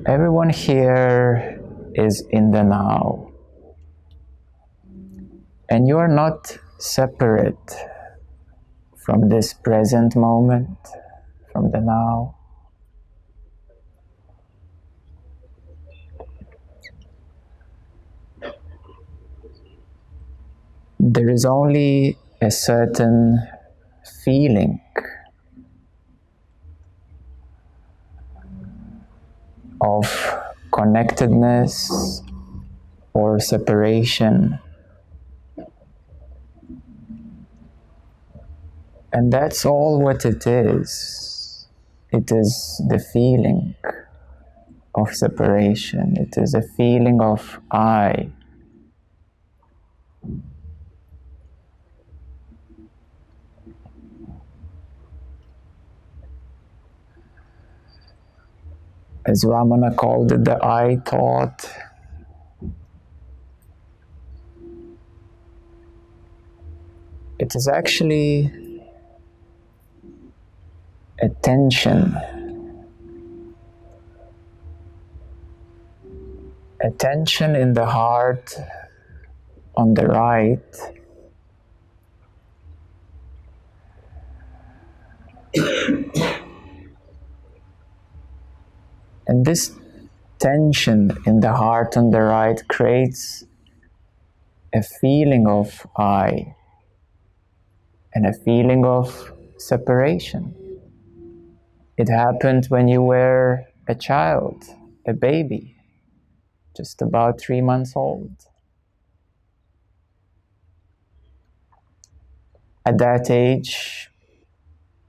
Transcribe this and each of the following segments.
Everyone here is in the now. And you are not separate from this present moment, from the now. There is only a certain feeling of connectedness or separation. And that's all what it is. It is the feeling of separation. It is a feeling of I. As Ramana called it, the I thought. It is actually a tension. A tension in the heart on the right. And this tension in the heart on the right creates a feeling of I and a feeling of separation. It happened when you were a child, a baby, just about 3 months old. At that age,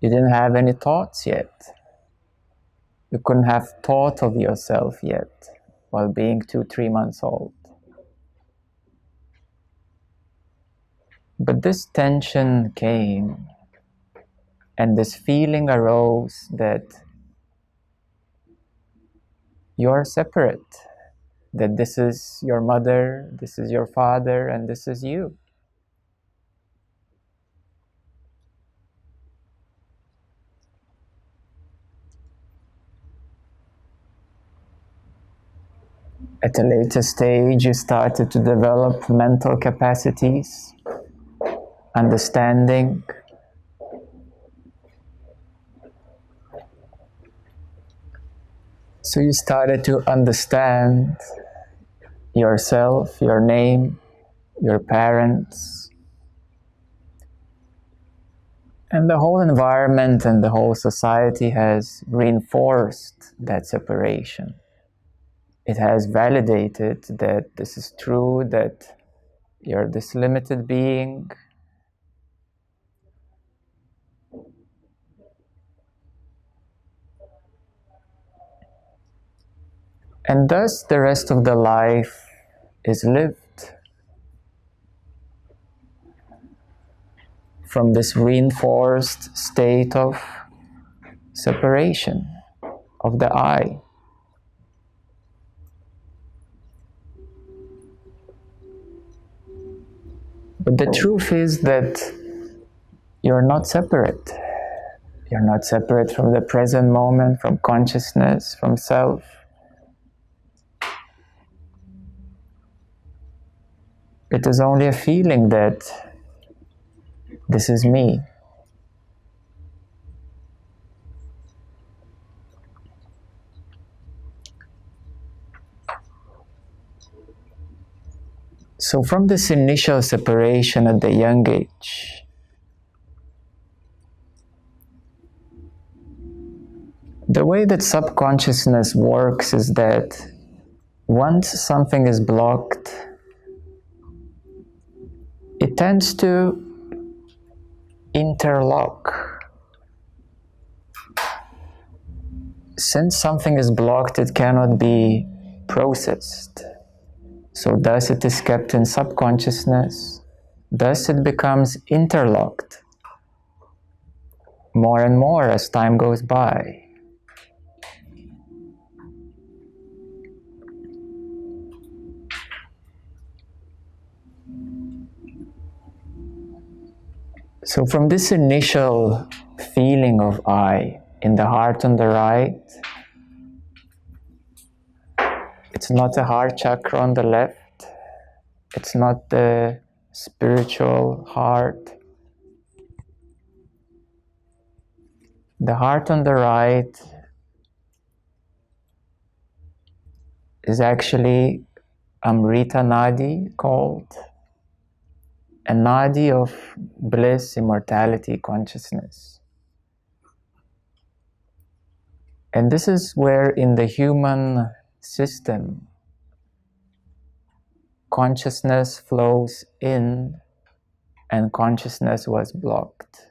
you didn't have any thoughts yet. You couldn't have thought of yourself yet while being 2-3 months old. But this tension came, and this feeling arose that you are separate, that this is your mother, this is your father, and this is you. At a later stage, you started to develop mental capacities, understanding. So you started to understand yourself, your name, your parents, and the whole environment and the whole society has reinforced that separation. It has validated that this is true, that you're this limited being. And thus the rest of the life is lived from this reinforced state of separation of the I. But the truth is that you're not separate. You're not separate from the present moment, from consciousness, from self. It is only a feeling that this is me. So from this initial separation at the young age, the way that subconsciousness works is that once something is blocked, it tends to interlock. Since something is blocked, it cannot be processed. So thus it is kept in subconsciousness. Thus it becomes interlocked more and more as time goes by. So from this initial feeling of I in the heart on the right, It's not a heart chakra on the left. It's not the spiritual heart. The heart on the right is actually Amrita Nadi, called a Nadi of bliss, immortality, consciousness. And this is where in the human system, consciousness flows in and consciousness was blocked.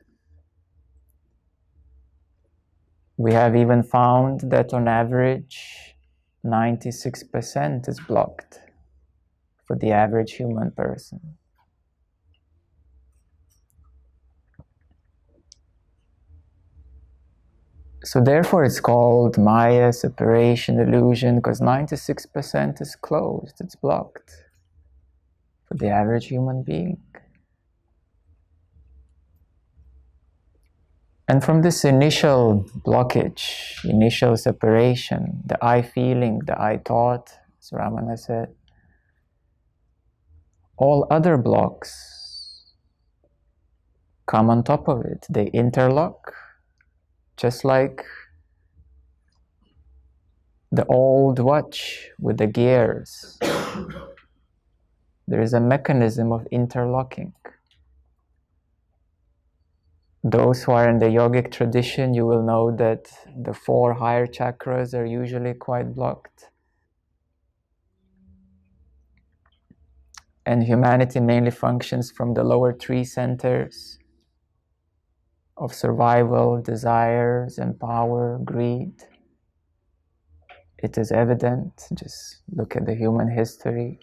We have even found that on average, 96% is blocked for the average human person. So therefore it's called Maya, separation, illusion, because 96% is closed, it's blocked for the average human being. And from this initial blockage, initial separation, the I feeling, the I thought, as Ramana said, all other blocks come on top of it. They interlock, just like the old watch with the gears. There is a mechanism of interlocking. Those who are in the yogic tradition, you will know that the 4 higher chakras are usually quite blocked. And humanity mainly functions from the lower 3 centers of survival, desires, and power, greed. It is evident, just look at the human history.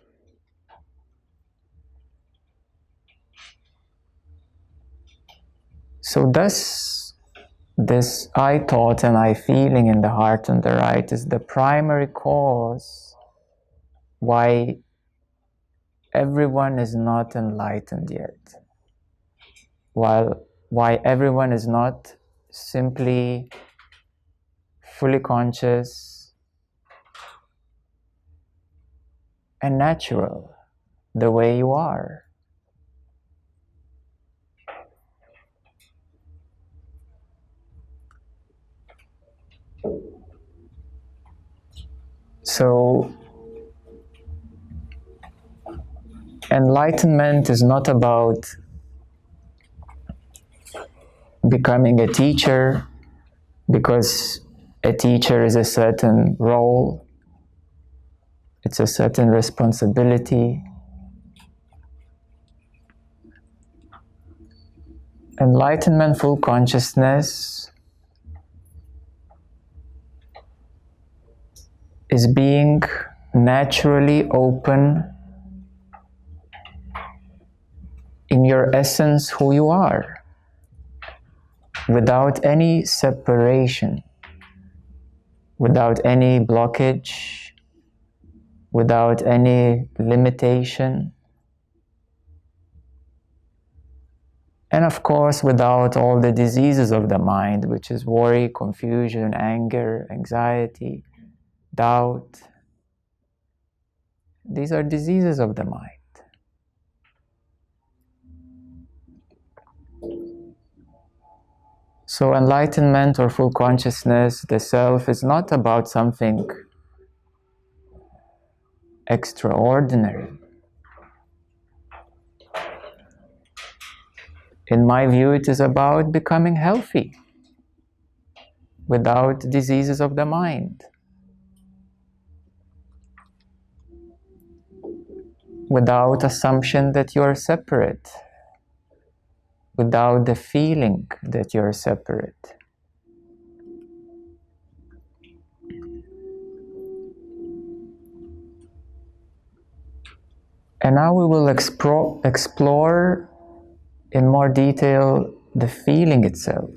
So thus, this I thought and I feeling in the heart on the right is the primary cause why everyone is not enlightened yet. Why everyone is not simply fully conscious and natural, the way you are. So, enlightenment is not about becoming a teacher, because a teacher is a certain role, it's a certain responsibility. Enlightenment, full consciousness, is being naturally open in your essence, who you are, without any separation, without any blockage, without any limitation, and of course without all the diseases of the mind, which is worry, confusion, anger, anxiety, doubt. These are diseases of the mind. So enlightenment or full consciousness, the self, is not about something extraordinary. In my view, it is about becoming healthy without diseases of the mind, without assumption that you are separate, without the feeling that you are separate. And now we will explore in more detail the feeling itself.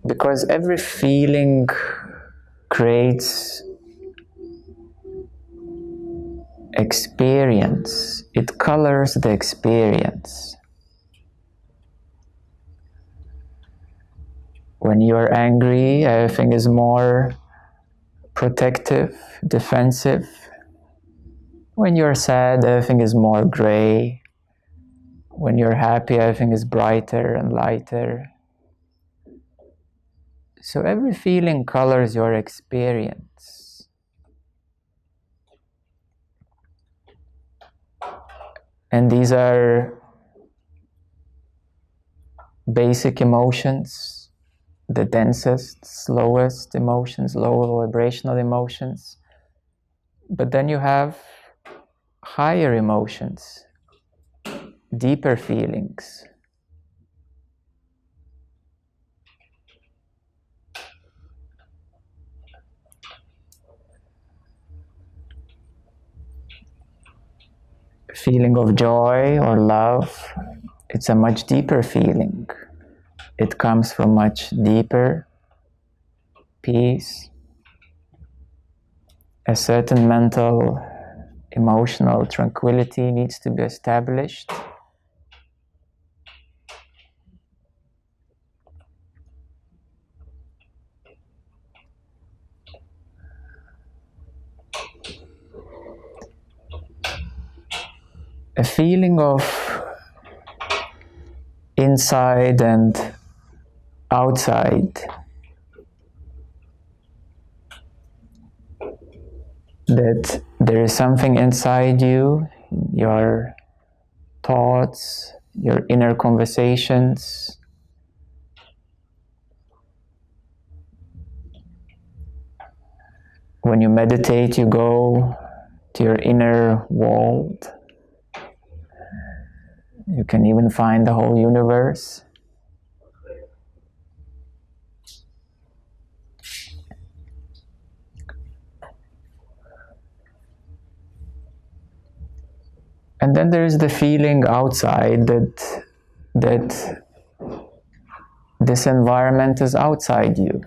Because every feeling creates experience, it colors the experience. When you're angry, everything is more protective, defensive. When you're sad, everything is more gray. When you're happy, everything is brighter and lighter. So every feeling colors your experience. And these are basic emotions, the densest, slowest emotions, lower vibrational emotions. But then you have higher emotions, deeper feelings. Feeling of joy or love, it's a much deeper feeling. It comes from much deeper peace, a certain mental, emotional tranquility needs to be established. A feeling of inside and outside, that there is something inside you, your thoughts, your inner conversations. When you meditate, you go to your inner world. You can even find the whole universe. And then there is the feeling outside that this environment is outside you.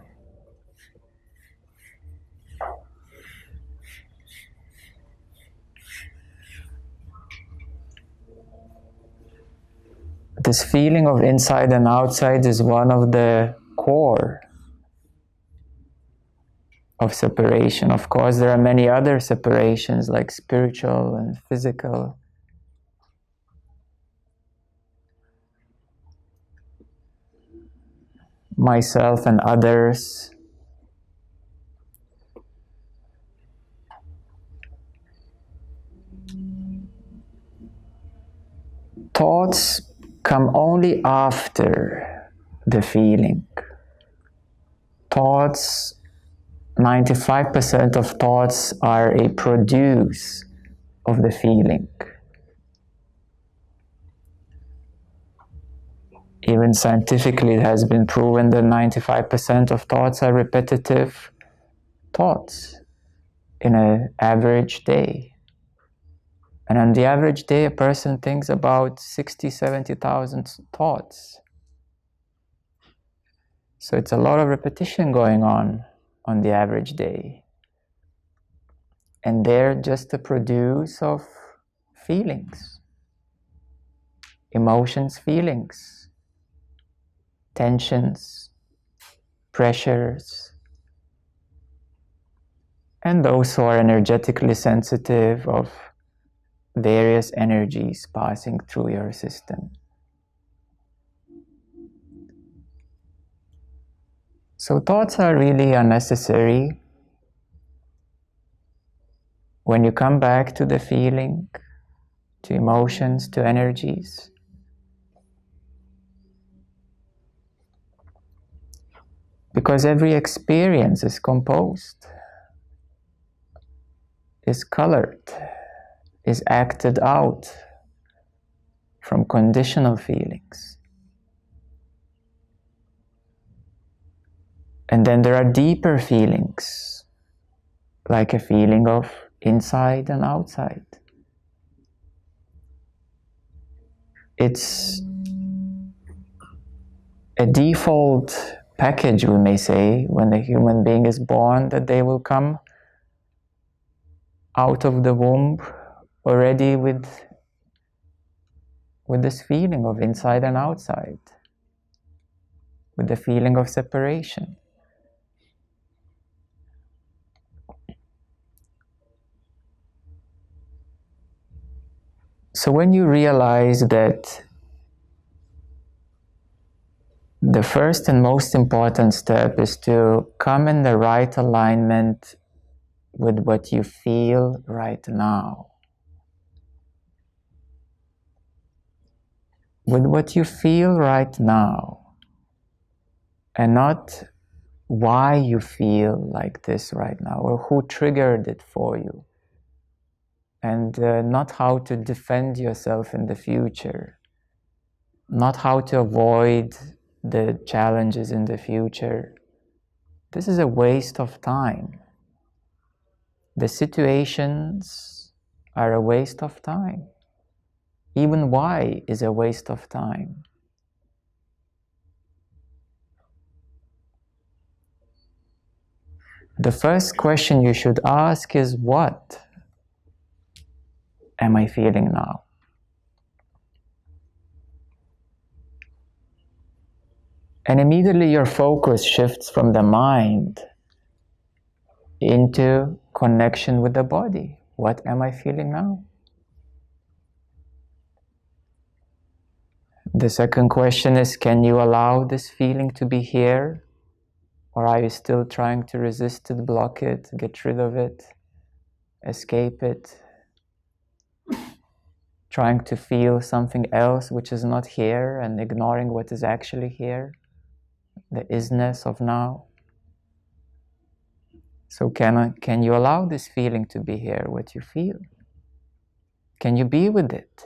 This feeling of inside and outside is one of the core of separation. Of course, there are many other separations like spiritual and physical. Myself and others. Thoughts come only after the feeling. Thoughts, 95% of thoughts are a produce of the feeling. Even scientifically, it has been proven that 95% of thoughts are repetitive thoughts in an average day. And on the average day, a person thinks about 60, 70,000 thoughts. So it's a lot of repetition going on the average day. And they're just a produce of feelings, emotions, feelings, tensions, pressures. And those who are energetically sensitive of various energies passing through your system. So thoughts are really unnecessary. When you come back to the feeling, to emotions, to energies, because every experience is composed, is colored, is acted out from conditional feelings. And then there are deeper feelings, like a feeling of inside and outside. It's a default package, we may say, when a human being is born, that they will come out of the womb already with this feeling of inside and outside. with the feeling of separation. So when you realize that the first and most important step is to come in the right alignment with what you feel right now. With what you feel right now, and not why you feel like this right now, or who triggered it for you, and not how to defend yourself in the future, not how to avoid the challenges in the future. This is a waste of time. The situations are a waste of time. Even why is a waste of time. The first question you should ask is, what am I feeling now? And immediately your focus shifts from the mind into connection with the body. What am I feeling now? The second question is, can you allow this feeling to be here? Or are you still trying to resist it, block it, get rid of it, escape it? Trying to feel something else which is not here and ignoring what is actually here, the isness of now. So can you allow this feeling to be here, what you feel? Can you be with it?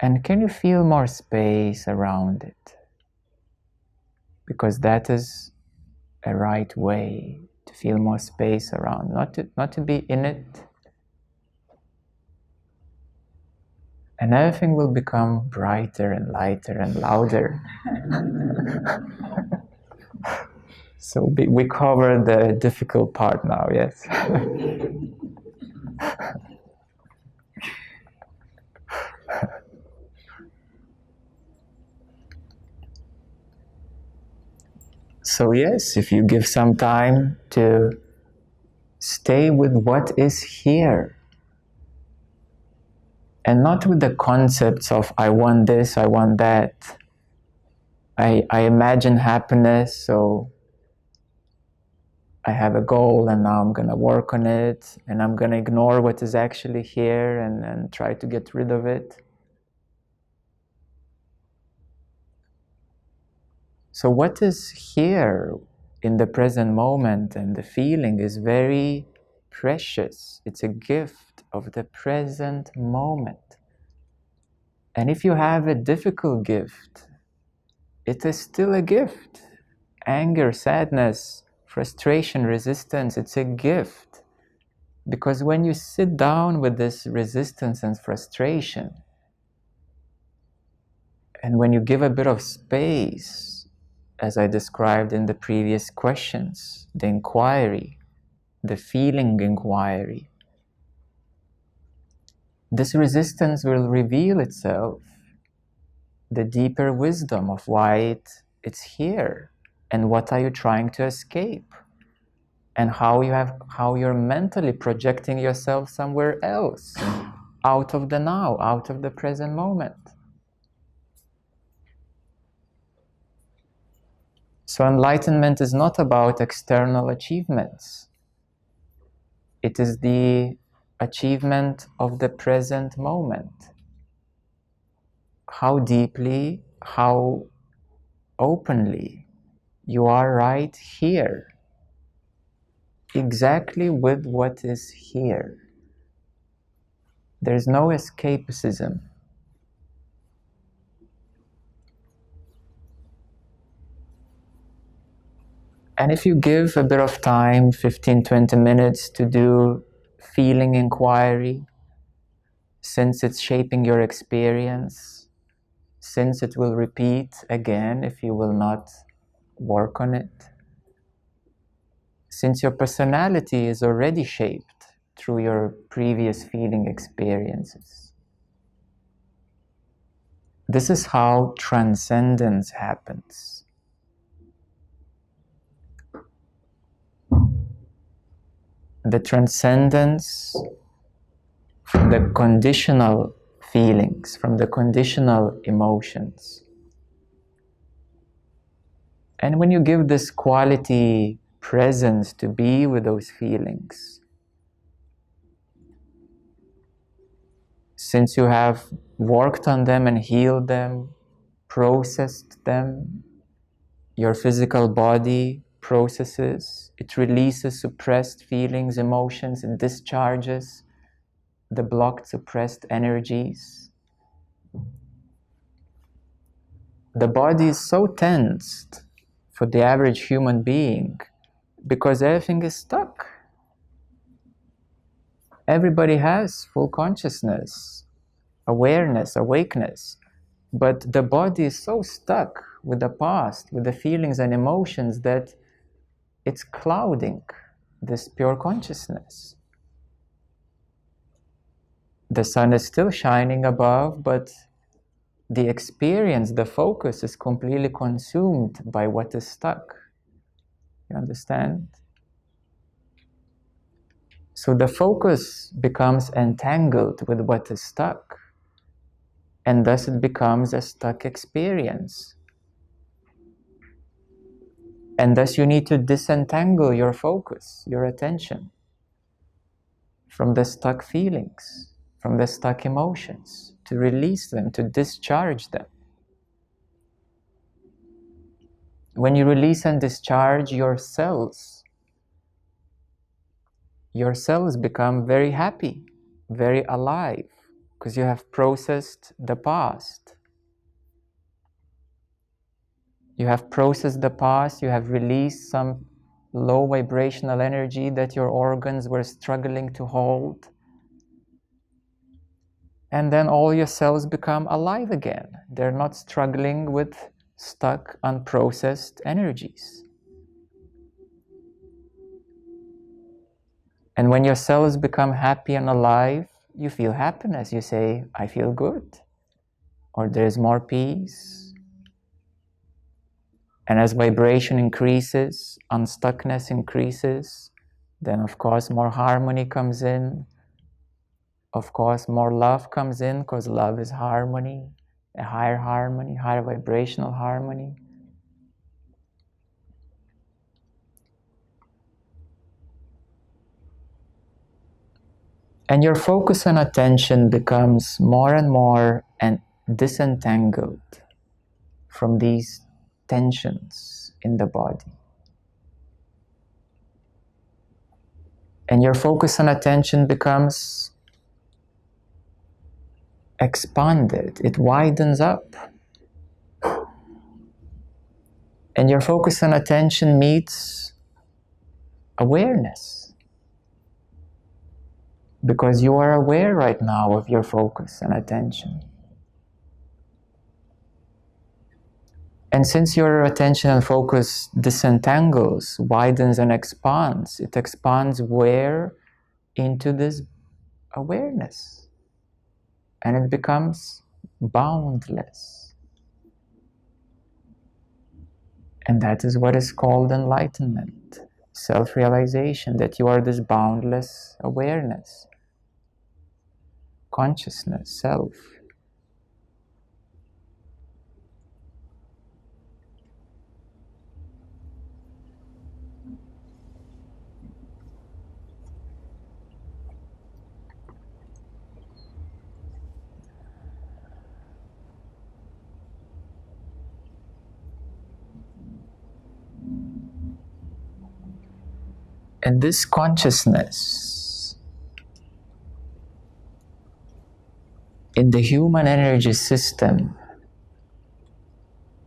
And can you feel more space around it? Because that is a right way to feel more space around, not to be in it. And everything will become brighter and lighter and louder. So we cover the difficult part now, yes? So yes, if you give some time to stay with what is here, and not with the concepts of I want this, I want that. I imagine happiness, so I have a goal and now I'm going to work on it, and I'm going to ignore what is actually here and try to get rid of it. So what is here in the present moment and the feeling is very precious. It's a gift of the present moment. And if you have a difficult gift, it is still a gift. Anger, sadness, frustration, resistance, it's a gift. Because when you sit down with this resistance and frustration, and when you give a bit of space, as I described in the previous questions, the inquiry, the feeling inquiry, this resistance will reveal itself, the deeper wisdom of why it's here, and what are you trying to escape, and how you're mentally projecting yourself somewhere else, out of the now, out of the present moment. So enlightenment is not about external achievements. It is the achievement of the present moment. How deeply, how openly you are right here, exactly with what is here. There's no escapism. And if you give a bit of time, 15-20 minutes, to do feeling inquiry, since it's shaping your experience, since it will repeat again if you will not work on it, since your personality is already shaped through your previous feeling experiences. This is how transcendence happens. The transcendence from the conditional feelings, from the conditional emotions. And when you give this quality presence to be with those feelings, since you have worked on them and healed them, processed them, your physical body processes, it releases suppressed feelings, emotions, it discharges the blocked, suppressed energies. The body is so tensed for the average human being because everything is stuck. Everybody has full consciousness, awareness, awakeness, but the body is so stuck with the past, with the feelings and emotions that it's clouding this pure consciousness. The sun is still shining above, but the experience, the focus is completely consumed by what is stuck. You understand? So the focus becomes entangled with what is stuck, and thus it becomes a stuck experience. And thus you need to disentangle your focus, your attention, from the stuck feelings, from the stuck emotions, to release them, to discharge them. When you release and discharge your cells become very happy, very alive, because you have processed the past. You have processed the past, you have released some low vibrational energy that your organs were struggling to hold. And then all your cells become alive again. They're not struggling with stuck, unprocessed energies. And when your cells become happy and alive, you feel happiness. You say, I feel good. Or there's more peace. And as vibration increases, unstuckness increases, then of course more harmony comes in. Of course more love comes in, because love is harmony, a higher harmony, higher vibrational harmony. And your focus and attention becomes more and more disentangled from these tensions in the body. And your focus and attention becomes expanded, it widens up. And your focus and attention meets awareness. Because you are aware right now of your focus and attention. And since your attention and focus disentangles, widens and expands, it expands where? Into this awareness. And it becomes boundless. And that is what is called enlightenment, self-realization, that you are this boundless awareness, consciousness, self. And this consciousness in the human energy system,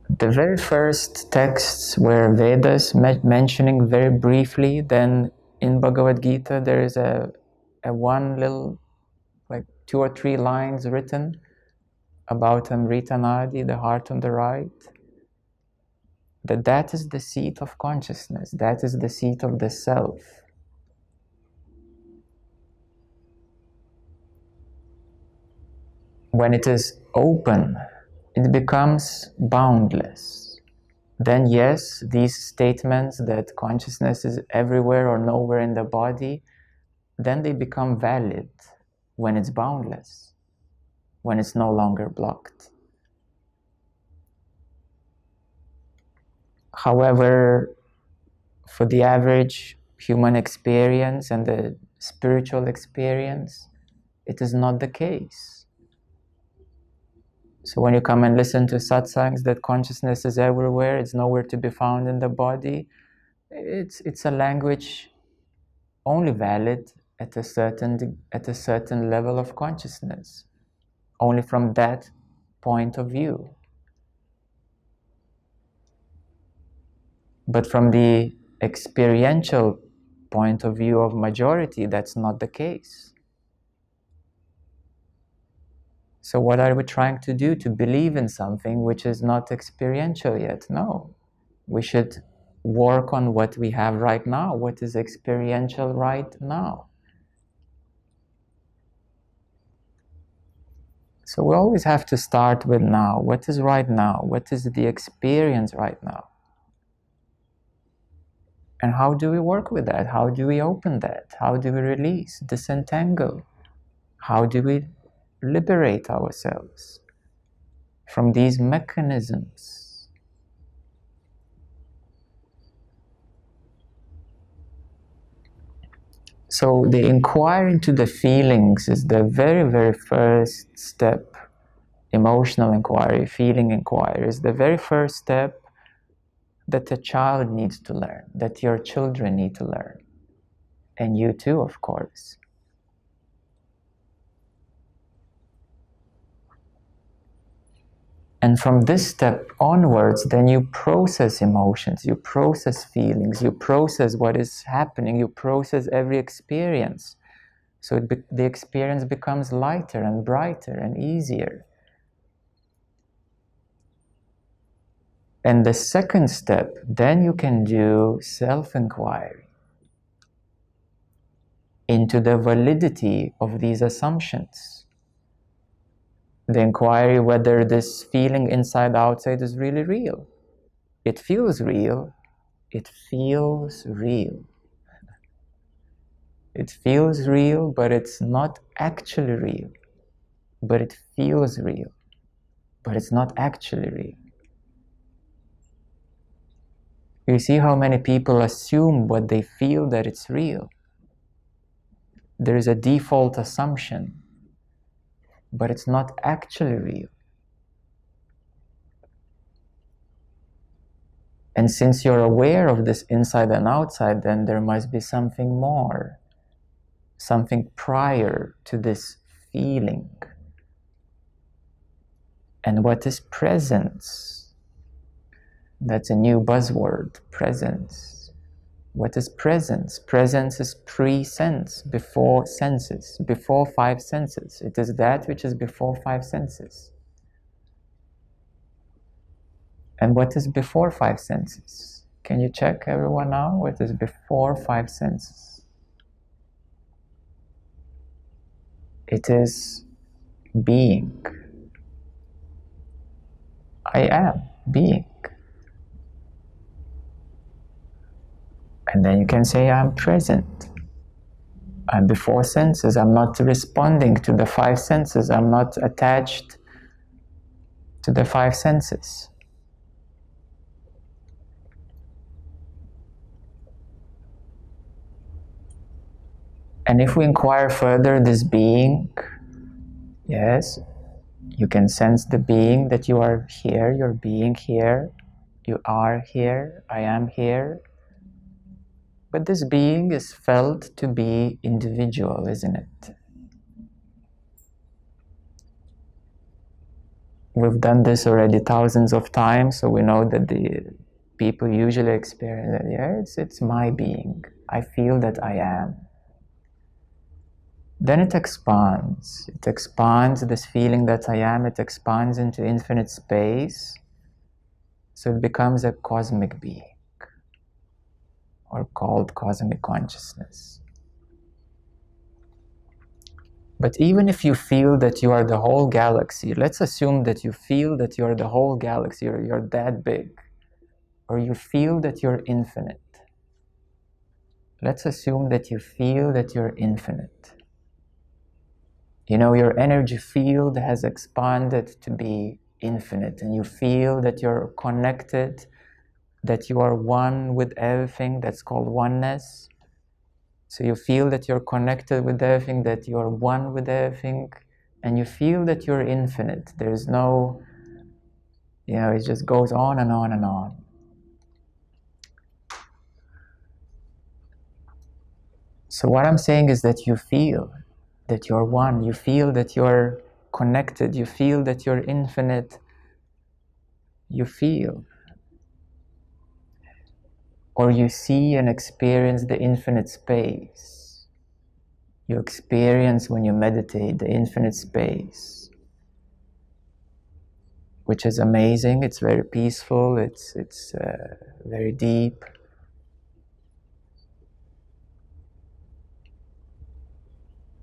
the very first texts were Vedas mentioning very briefly. Then in Bhagavad Gita there is a one little, like 2 or 3 lines written about Amrita Nadi, the heart on the right. That is the seat of consciousness, that is the seat of the self. When it is open, it becomes boundless. Then yes, these statements that consciousness is everywhere or nowhere in the body, then they become valid when it's boundless, when it's no longer blocked. However, for the average human experience and the spiritual experience, it is not the case. So when you come and listen to satsangs that consciousness is everywhere, it's nowhere to be found in the body, it's a language only valid at a certain level of consciousness, only from that point of view. But from the experiential point of view of majority, that's not the case. So what are we trying to do? To believe in something which is not experiential yet? No. We should work on what we have right now, what is experiential right now. So we always have to start with now. What is right now? What is the experience right now? And how do we work with that? How do we open that? How do we release, disentangle? How do we liberate ourselves from these mechanisms? So the inquiry into the feelings is the very, very first step. Emotional inquiry, feeling inquiry is the very first step that a child needs to learn, that your children need to learn. And you too, of course. And from this step onwards, then you process emotions, you process feelings, you process what is happening, you process every experience. So the experience becomes lighter and brighter and easier. And the second step, then you can do self-enquiry into the validity of these assumptions. The inquiry whether this feeling inside outside is really real. It feels real. It feels real. It feels real, but it's not actually real. But it feels real, but it's not actually real. You see how many people assume what they feel that it's real. There is a default assumption, but it's not actually real. And since you're aware of this inside and outside, then there must be something more, something prior to this feeling. And what is presence? That's a new buzzword, presence. What is presence? Presence is pre-sense, before senses, before five senses. It is that which is before five senses. And what is before five senses? Can you check, everyone, now? What is before five senses? It is being. I am being. And then you can say, I'm present. I'm before senses. I'm not responding to the five senses. I'm not attached to the five senses. And if we inquire further, this being, yes, you can sense the being that you are here, you're being here, you are here, I am here. But this being is felt to be individual, isn't it? We've done this already thousands of times, so we know that the people usually experience that, yeah, it's my being. I feel that I am. Then it expands. It expands, this feeling that I am, it expands into infinite space. So it becomes a cosmic being, or called cosmic consciousness. But even if you feel that you are the whole galaxy, let's assume that you feel that you're the whole galaxy, or you're that big, or you feel that you're infinite. Let's assume that you feel that you're infinite. You know, your energy field has expanded to be infinite, and you feel that you're connected, that you are one with everything. That's called oneness. So you feel that you're connected with everything, that you're one with everything, and you feel that you're infinite. There's no, you know, it just goes on and on and on. So what I'm saying is that you feel that you're one, you feel that you're connected, you feel that you're infinite, you feel. Or you see and experience the infinite space. You experience, when you meditate, the infinite space, which is amazing. It's very peaceful, it's very deep.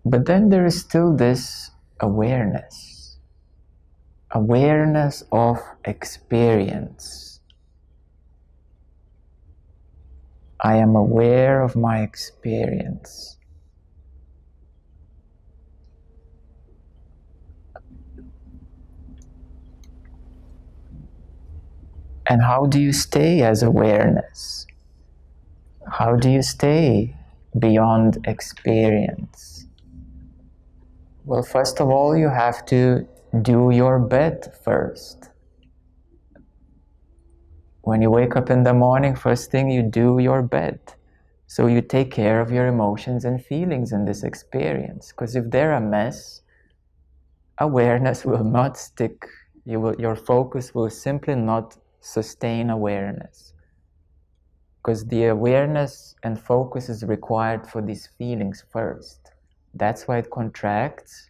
But then there is still this awareness of experience. I am aware of my experience. And how do you stay as awareness? How do you stay beyond experience? Well, first of all, you have to do your bed first. When you wake up in the morning, first thing you do your bed. So you take care of your emotions and feelings in this experience. Because if they're a mess, awareness will not stick. Your focus will simply not sustain awareness. Because the awareness and focus is required for these feelings first. That's why it contracts,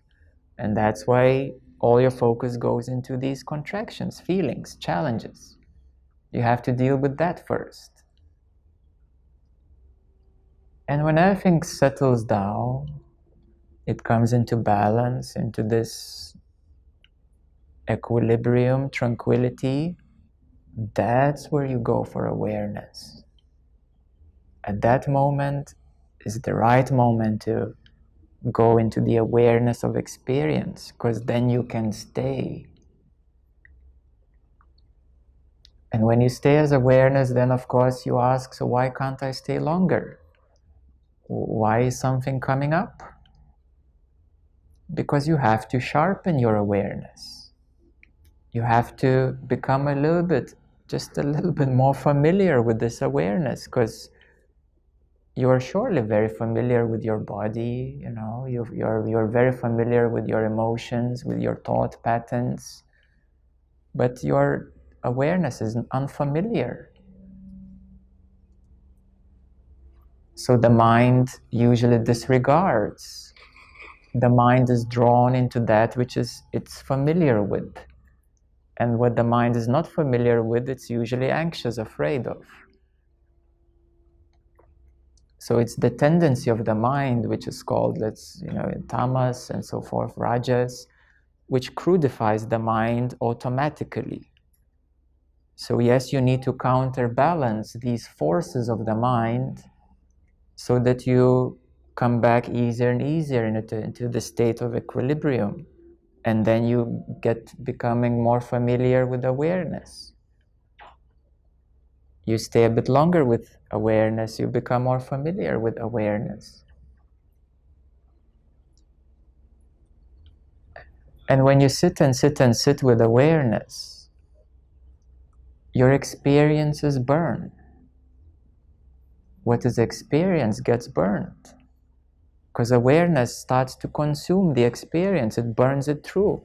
and that's why all your focus goes into these contractions, feelings, challenges. You have to deal with that first. And when everything settles down, it comes into balance, into this equilibrium, tranquility. That's where you go for awareness. At that moment is the right moment to go into the awareness of experience, because then you can stay. And when you stay as awareness, then of course you ask, so why can't I stay longer? Why is something coming up? Because you have to sharpen your awareness. You have to become just a little bit more familiar with this awareness, because you're surely very familiar with your body, you know, you're very familiar with your emotions, with your thought patterns, but your awareness is unfamiliar. So the mind usually disregards. The mind is drawn into that which it's familiar with. And what the mind is not familiar with, it's usually anxious, afraid of. So it's the tendency of the mind, which is called, tamas and so forth, rajas, which crudifies the mind automatically. So yes, you need to counterbalance these forces of the mind so that you come back easier and easier into the state of equilibrium. And then you get becoming more familiar with awareness. You stay a bit longer with awareness, you become more familiar with awareness. And when you sit and sit and sit with awareness, your experiences burn. What is experienced gets burned. Because awareness starts to consume the experience, it burns it through.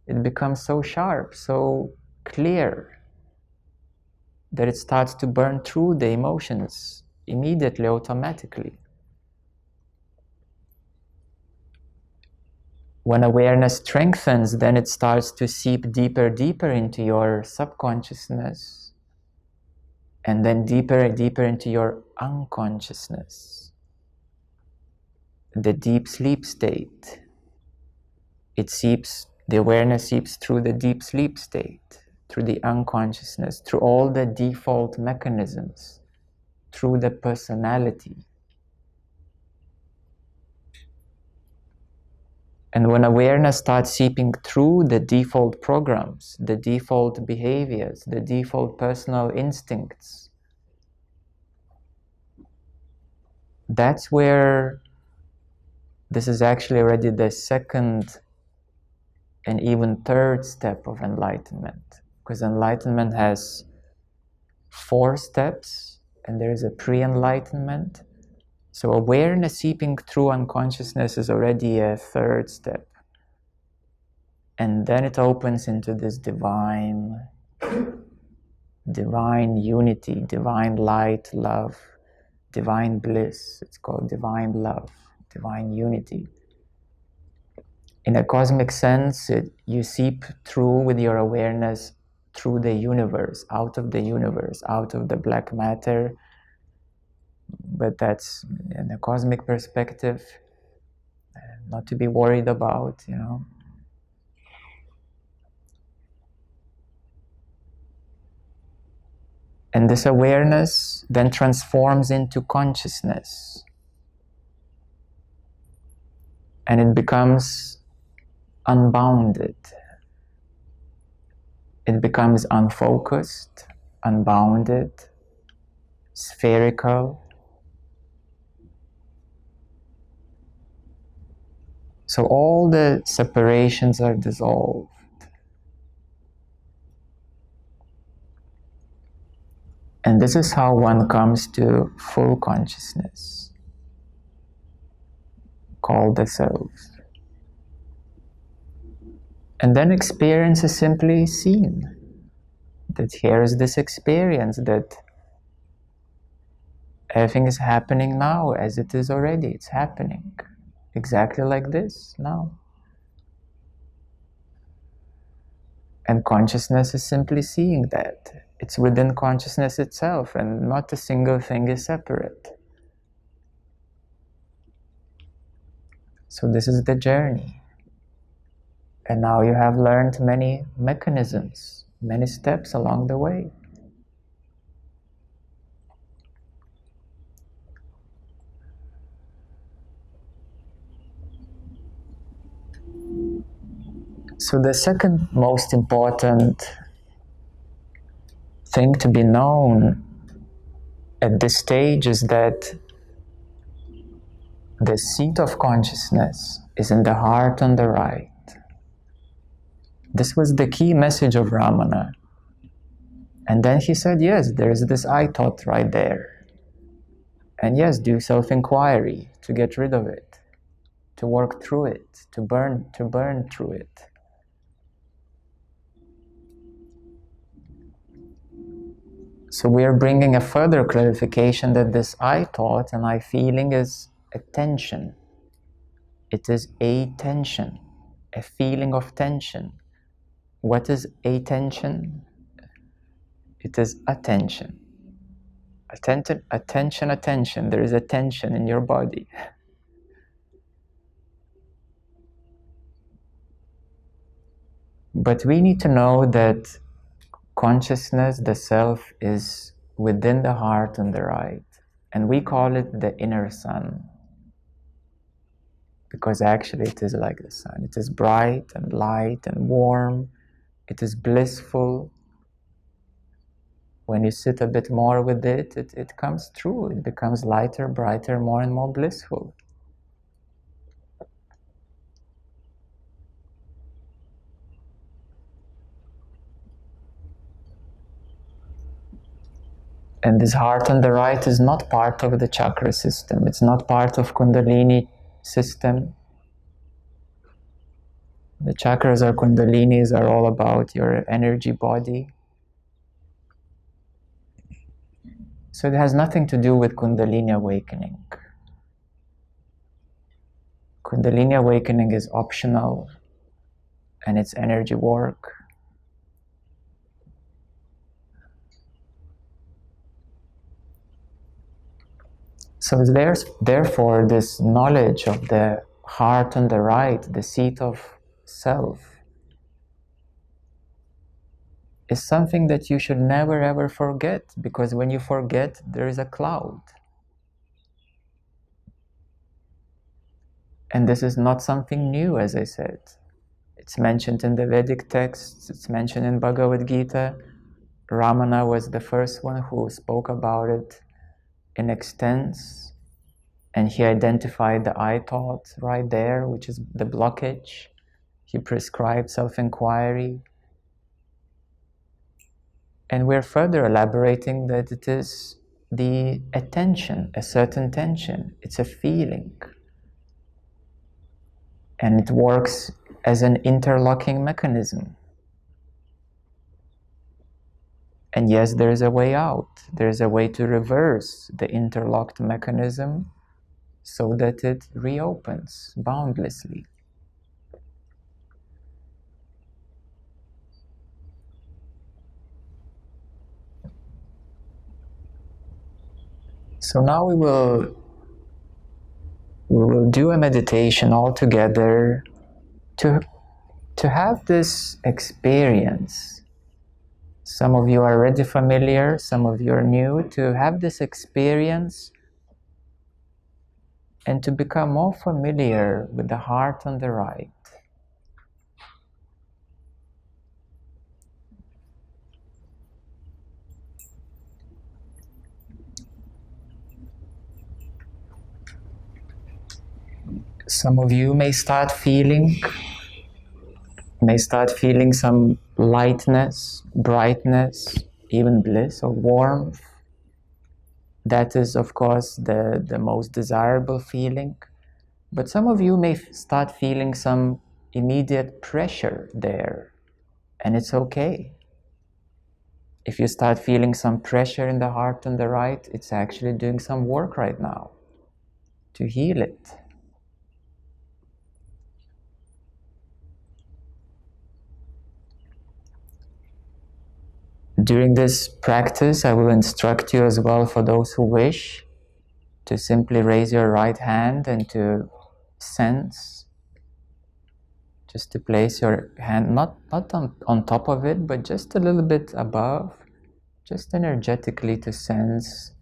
It becomes so sharp, so clear, that it starts to burn through the emotions immediately, automatically. When awareness strengthens, then it starts to seep deeper, deeper into your subconsciousness, and then deeper and deeper into your unconsciousness, the deep sleep state. the awareness seeps through the deep sleep state, through the unconsciousness, through all the default mechanisms, through the personality. And when awareness starts seeping through the default programs, the default behaviors, the default personal instincts, that's where this is actually already the second and even third step of enlightenment. Because enlightenment has 4 steps, and there is a pre-enlightenment. So awareness seeping through unconsciousness is already a third step. And then it opens into this divine unity, divine light, love, divine bliss. It's called divine love, divine unity. In a cosmic sense, you seep through with your awareness through the universe, out of the black matter. But that's in a cosmic perspective, not to be worried about, And this awareness then transforms into consciousness. And it becomes unbounded. It becomes unfocused, unbounded, spherical. So all the separations are dissolved. And this is how one comes to full consciousness, called the self. And then experience is simply seen. That here is this experience, that everything is happening now as it is already. It's happening exactly like this now. And consciousness is simply seeing that. It's within consciousness itself, and not a single thing is separate. So this is the journey. And now you have learned many mechanisms, many steps along the way. So the second most important thing to be known at this stage is that the seat of consciousness is in the heart on the right. This was the key message of Ramana. And then he said, yes, there is this I thought right there. And yes, do self-enquiry to get rid of it, to work through it, to burn through it. So we are bringing a further clarification that this I thought and I feeling is a tension. It is a tension, a feeling of tension. What is a tension? It is attention. Attention. There is a tension in your body. But we need to know that consciousness, the self, is within the heart on the right. And we call it the inner sun. Because actually it is like the sun. It is bright and light and warm. It is blissful. When you sit a bit more with it, it comes true. It becomes lighter, brighter, more and more blissful. And this heart on the right is not part of the chakra system. It's not part of Kundalini system. The chakras or Kundalinis are all about your energy body. So it has nothing to do with Kundalini awakening. Kundalini awakening is optional, and it's energy work. So there's therefore this knowledge of the heart on the right, the seat of self is something that you should never ever forget, because when you forget, there is a cloud. And this is not something new, as I said. It's mentioned in the Vedic texts, it's mentioned in Bhagavad Gita. Ramana was the first one who spoke about it in extents, and he identified the I thought right there, which is the blockage. He prescribed self-enquiry. And we're further elaborating that it is the attention, a certain tension. It's a feeling. And it works as an interlocking mechanism. And yes, there is a way out. There is a way to reverse the interlocked mechanism so that it reopens boundlessly. So now we will do a meditation all together to have this experience. Some of you are already familiar, some of you are new, to have this experience and to become more familiar with the heart on the right. Some of you may start feeling some lightness, brightness, even bliss or warmth. That is, of course, the most desirable feeling. But some of you may start feeling some immediate pressure there, and it's okay. If you start feeling some pressure in the heart on the right, it's actually doing some work right now to heal it. During this practice, I will instruct you as well, for those who wish, to simply raise your right hand and to sense, just to place your hand not on top of it, but just a little bit above, just energetically to sense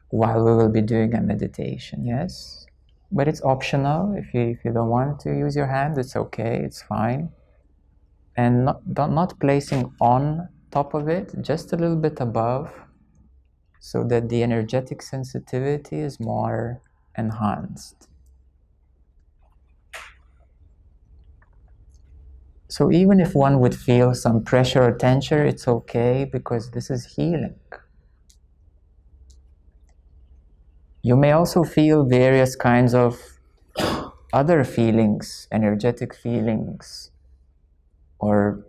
while we will be doing a meditation, yes? But it's optional. If you don't want to use your hand, it's okay, it's fine. And not placing on top of it, just a little bit above, so that the energetic sensitivity is more enhanced. So even if one would feel some pressure or tension, it's okay, because this is healing. You may also feel various kinds of other feelings, energetic feelings, or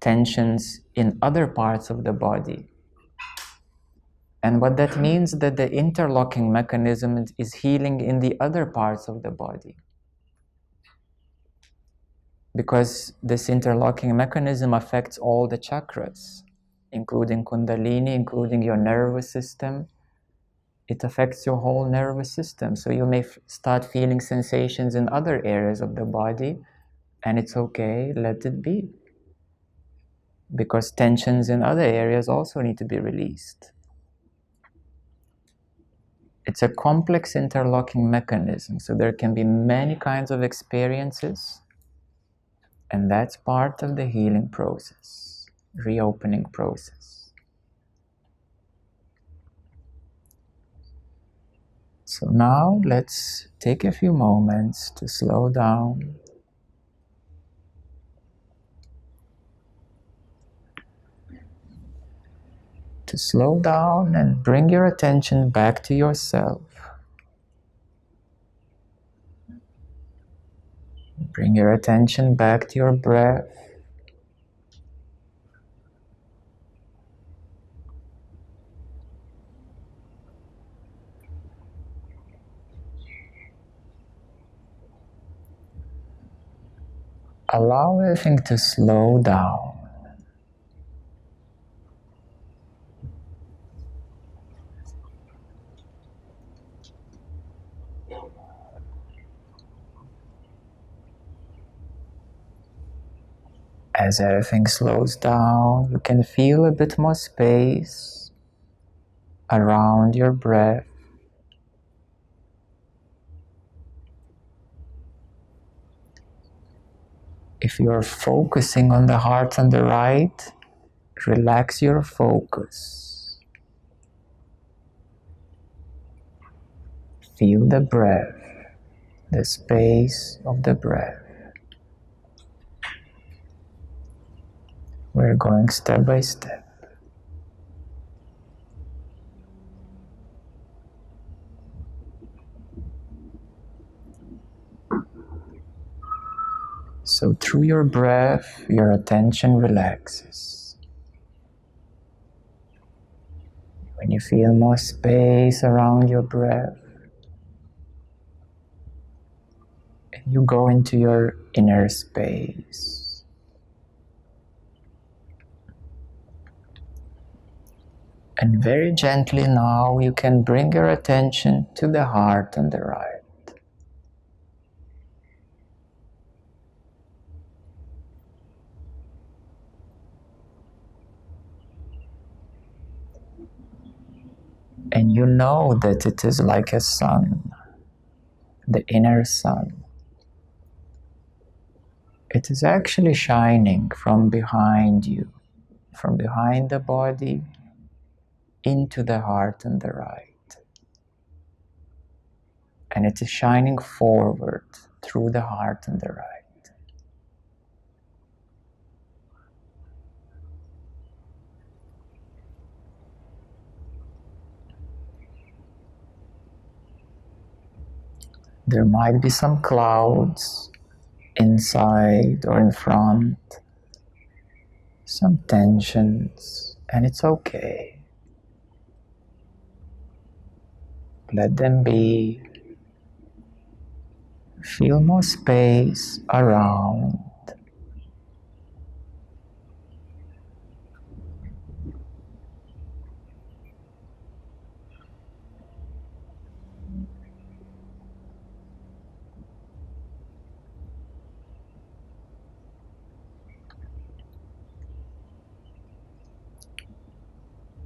tensions in other parts of the body. And what that means is that the interlocking mechanism is healing in the other parts of the body. Because this interlocking mechanism affects all the chakras, including Kundalini, including your nervous system. It affects your whole nervous system. So you may start feeling sensations in other areas of the body, and it's okay, let it be. Because tensions in other areas also need to be released. It's a complex interlocking mechanism, so there can be many kinds of experiences, and that's part of the healing process, reopening process. So now let's take a few moments to slow down. To slow down and bring your attention back to yourself. Bring your attention back to your breath. Allow everything to slow down. As everything slows down, you can feel a bit more space around your breath. If you're focusing on the heart on the right, relax your focus. Feel the breath, the space of the breath. We're going step by step. So through your breath, your attention relaxes. When you feel more space around your breath, you go into your inner space. And very gently now you can bring your attention to the heart on the right. And you know that it is like a sun, the inner sun. It is actually shining from behind you, from behind the body into the heart on the right. And it is shining forward through the heart on the right. There might be some clouds inside or in front, some tensions, and it's okay. Let them be. Feel more space around.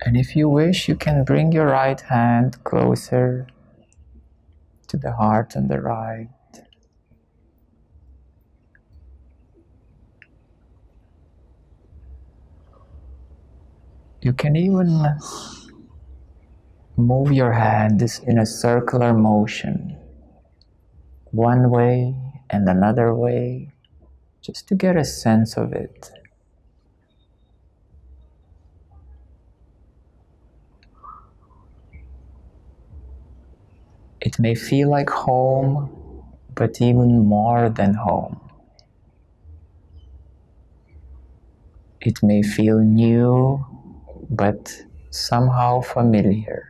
And if you wish, you can bring your right hand closer to the heart on the right. You can even move your hands in a circular motion, one way and another way, just to get a sense of it. It may feel like home, but even more than home. It may feel new, but somehow familiar.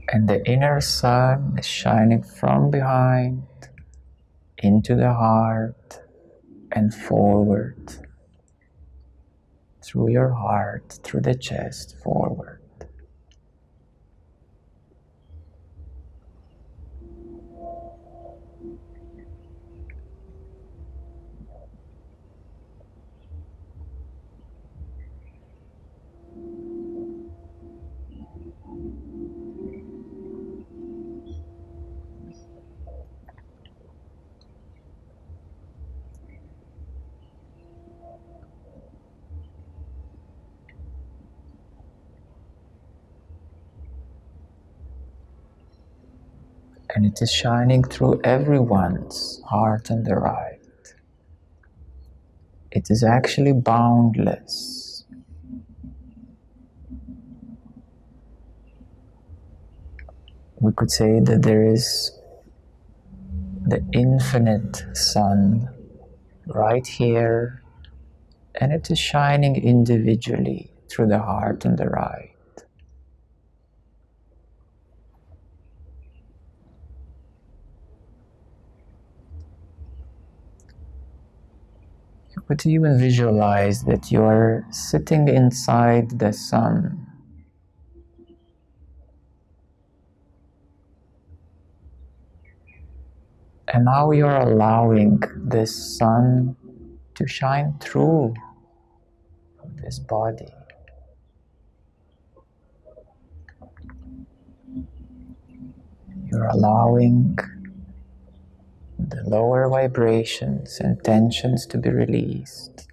And the inner sun is shining from behind into the heart and forward through your heart, through the chest, forward. And it is shining through everyone's heart on the right. It is actually boundless. We could say that there is the infinite sun right here, and it is shining individually through the heart on the right. But you even visualize that you're sitting inside the sun. And now you're allowing this sun to shine through this body. You're allowing the lower vibrations and tensions to be released.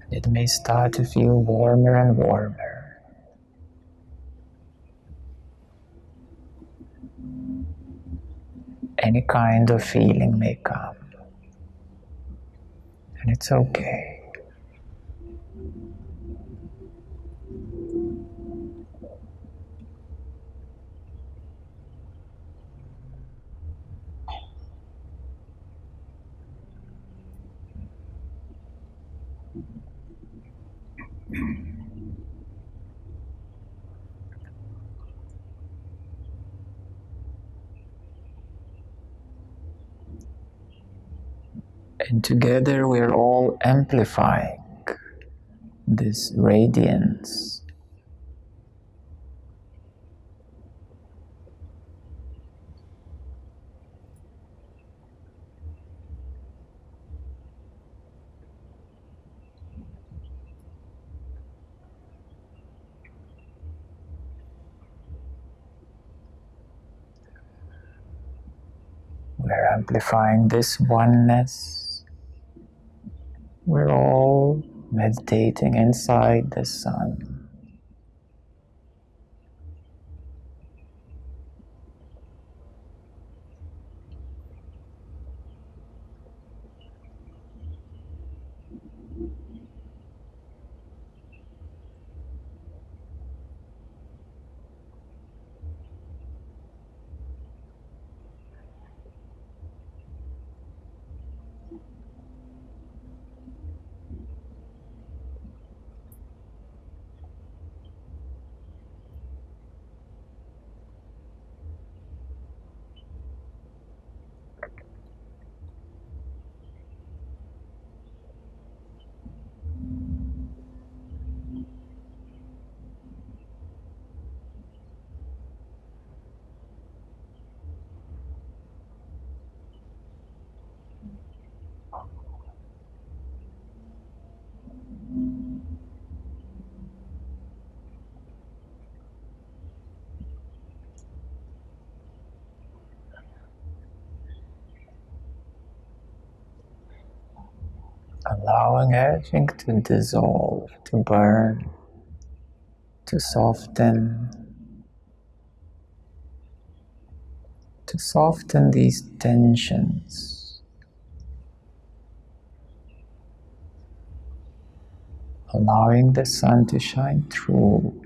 It may start to feel warmer and warmer. Any kind of feeling may come, and it's okay. And together we're all amplifying this radiance. We're amplifying this oneness. We're all meditating inside the sun. Allowing everything to dissolve, to burn, to soften these tensions. Allowing the sun to shine through.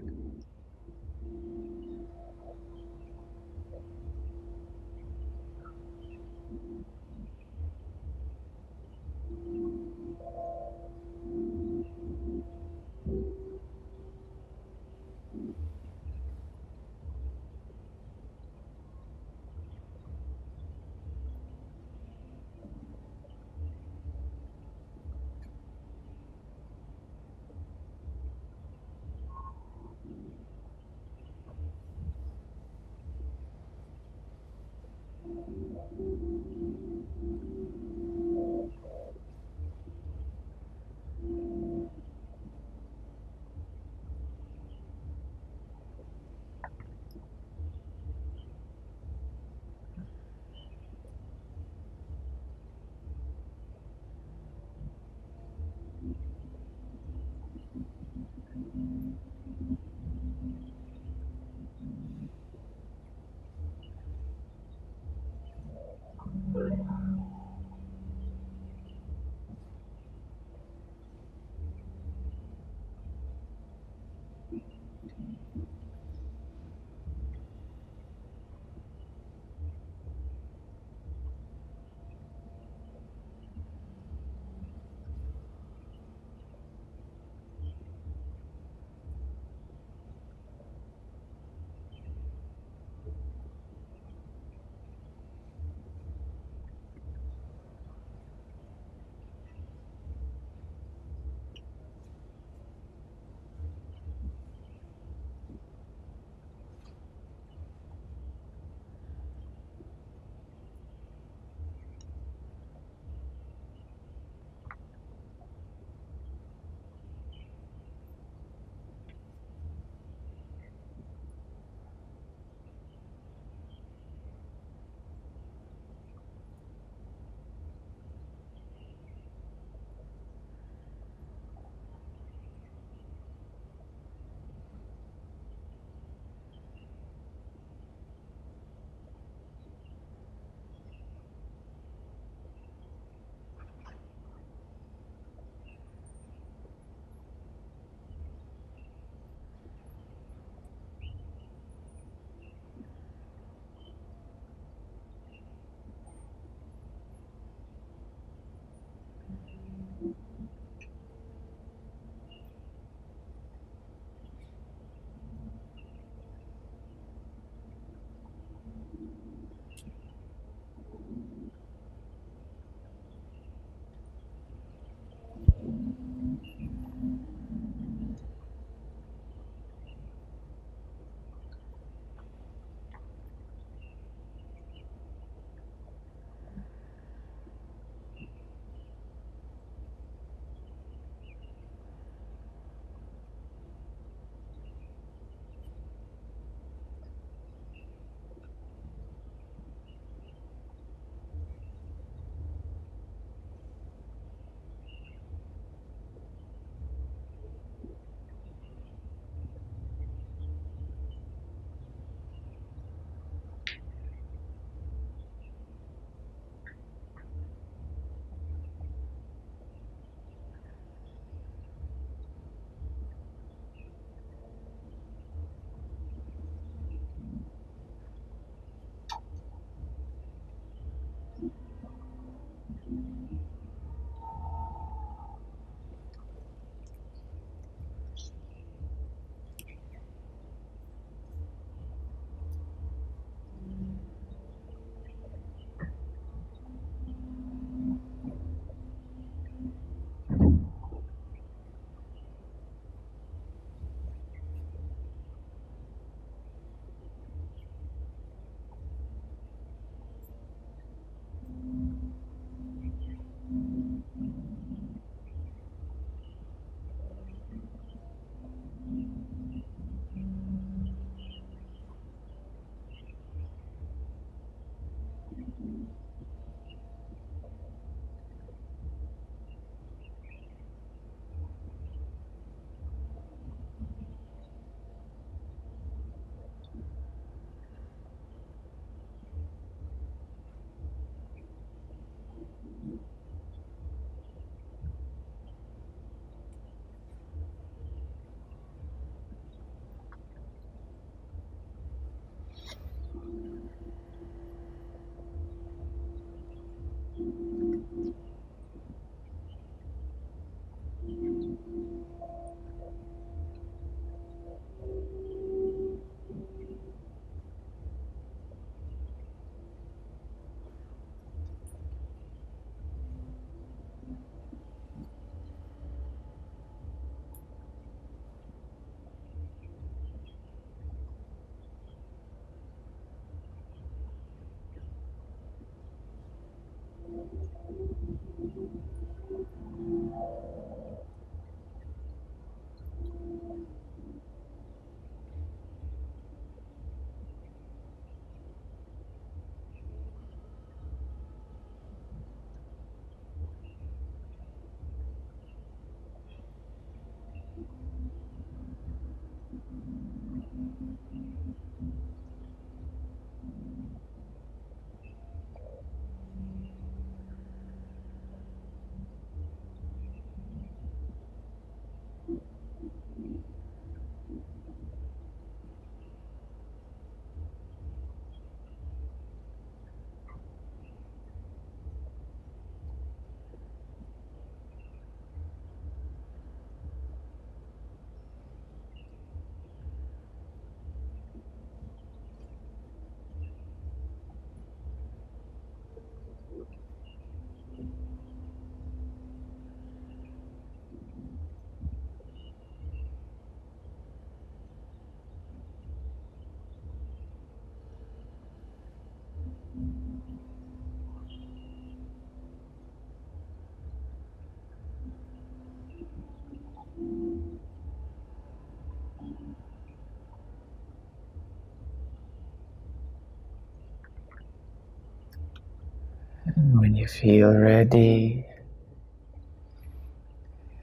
And when you feel ready,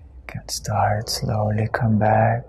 you can start slowly come back.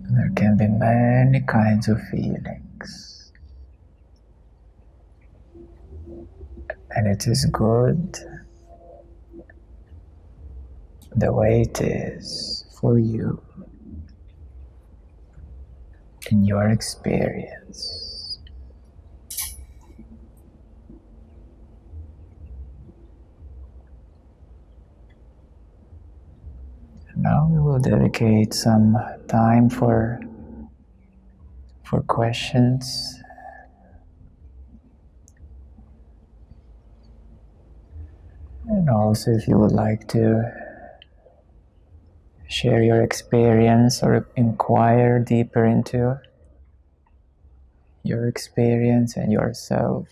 There can be many kinds of feelings, and it is good the way it is for you in your experience. Now we will dedicate some time for questions. And also if you would like to share your experience or inquire deeper into your experience and yourself.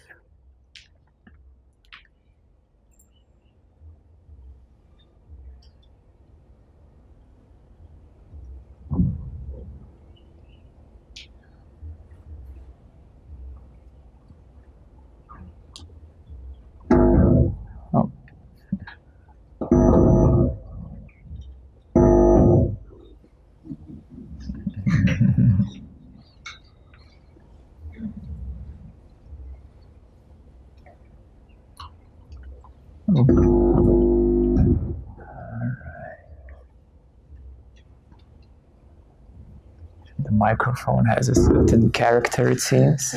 Oh. The microphone has a certain character, it seems.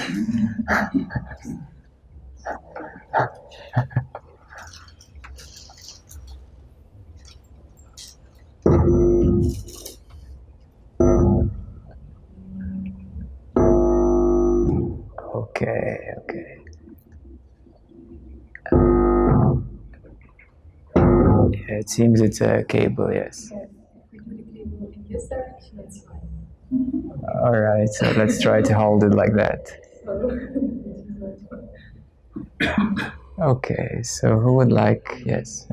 it seems it's a cable, yes. If we do the cable in this direction, it's fine. All right, so let's try to hold it like that. Okay, so who would like, yes,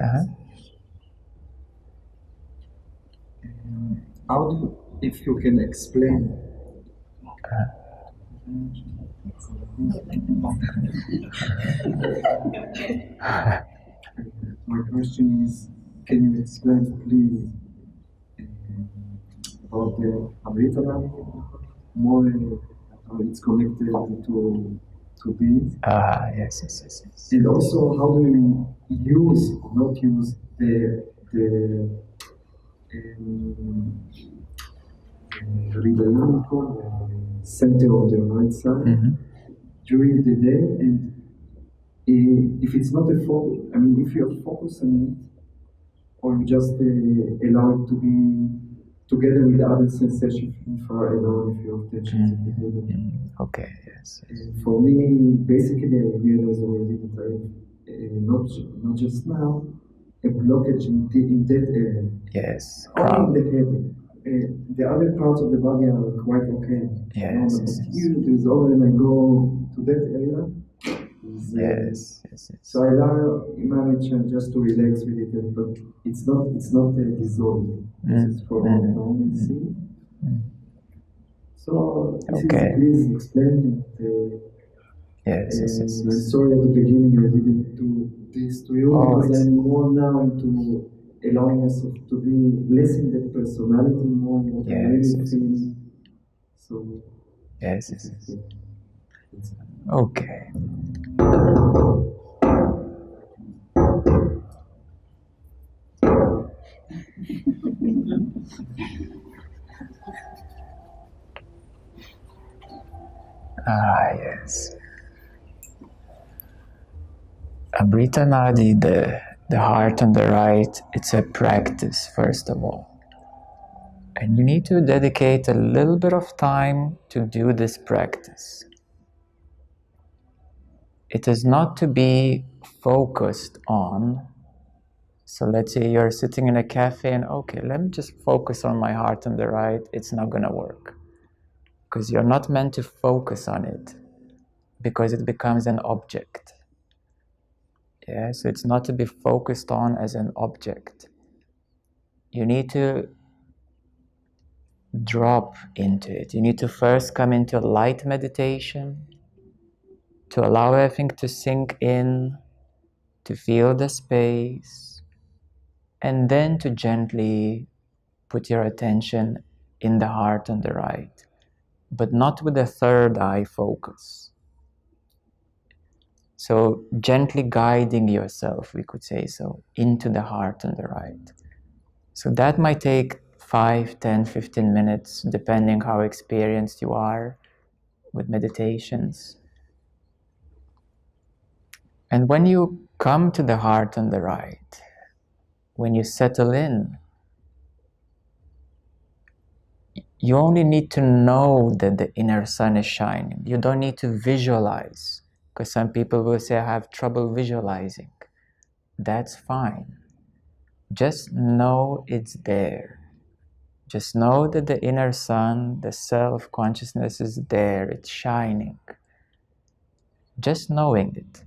How do, if you can explain? My question is, can you explain, please, about the Amrita Nadi? More, how it's connected to this? Yes. And also, how do you use or not use the center of the right side during the day, and if it's not a focus, I mean, if you're focused on it, or you just allow it to be together with other sensations for alone, if your attention is together. Okay, yes. For me, basically, I realized already that I not just now, a blockage in that area. Yes. Only in the head. The other parts of the body are quite okay. Yes. Here, there's always when I go to that area. Yes. So I manage just to relax with it, but it's not dissolved. This is for normalcy. So please explain it. Yes. I'm sorry at the beginning I didn't do this to you, because I'm more now into allowing myself to be less in that personality, more in what I really feel. So yes. Okay. Yes. Amrita Nadi, the heart on the right, it's a practice, first of all. And you need to dedicate a little bit of time to do this practice. It is not to be focused on. So let's say you're sitting in a cafe and, okay, let me just focus on my heart on the right. It's not going to work. Because you're not meant to focus on it, because it becomes an object. Yeah, so it's not to be focused on as an object. You need to drop into it. You need to first come into light meditation, to allow everything to sink in, to feel the space, and then to gently put your attention in the heart on the right, but not with the third eye focus. So gently guiding yourself, we could say so, into the heart on the right. So that might take 5, 10, 15 minutes, depending how experienced you are with meditations. And when you come to the heart on the right, when you settle in, you only need to know that the inner sun is shining. You don't need to visualize, because some people will say, I have trouble visualizing. That's fine. Just know it's there. Just know that the inner sun, the self-consciousness is there, it's shining. Just knowing it.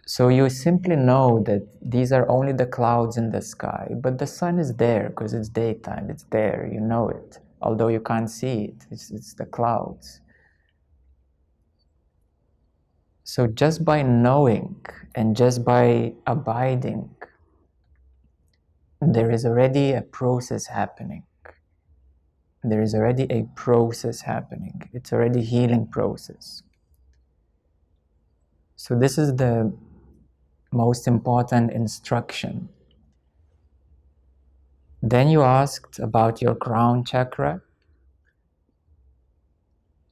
So you simply know that these are only the clouds in the sky, but the sun is there because it's daytime, it's there, you know it. Although you can't see it, it's the clouds. So just by knowing and just by abiding, there is already a process happening. There is already a process happening. It's already a healing process. So this is the most important instruction. Then you asked about your crown chakra.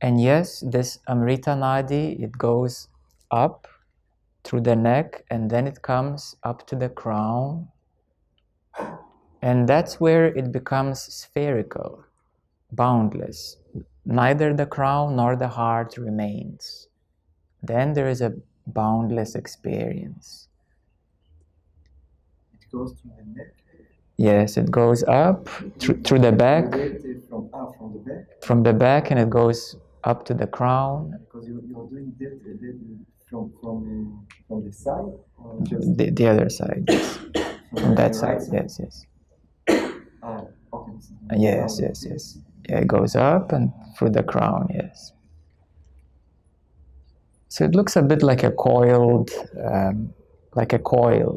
And yes, this Amrita Nadi, it goes up through the neck and then it comes up to the crown. And that's where it becomes spherical, boundless. Neither the crown nor the heart remains. Then there is a boundless experience. goes to the neck. Yes, it goes up through the back. From the back. From the back, and it goes up to the crown. Because you're doing that from the side, or just the other side. Yes. From that side. Yes. Okay. Yes. Yeah, it goes up and through the crown. Yes. So it looks a bit like a coiled,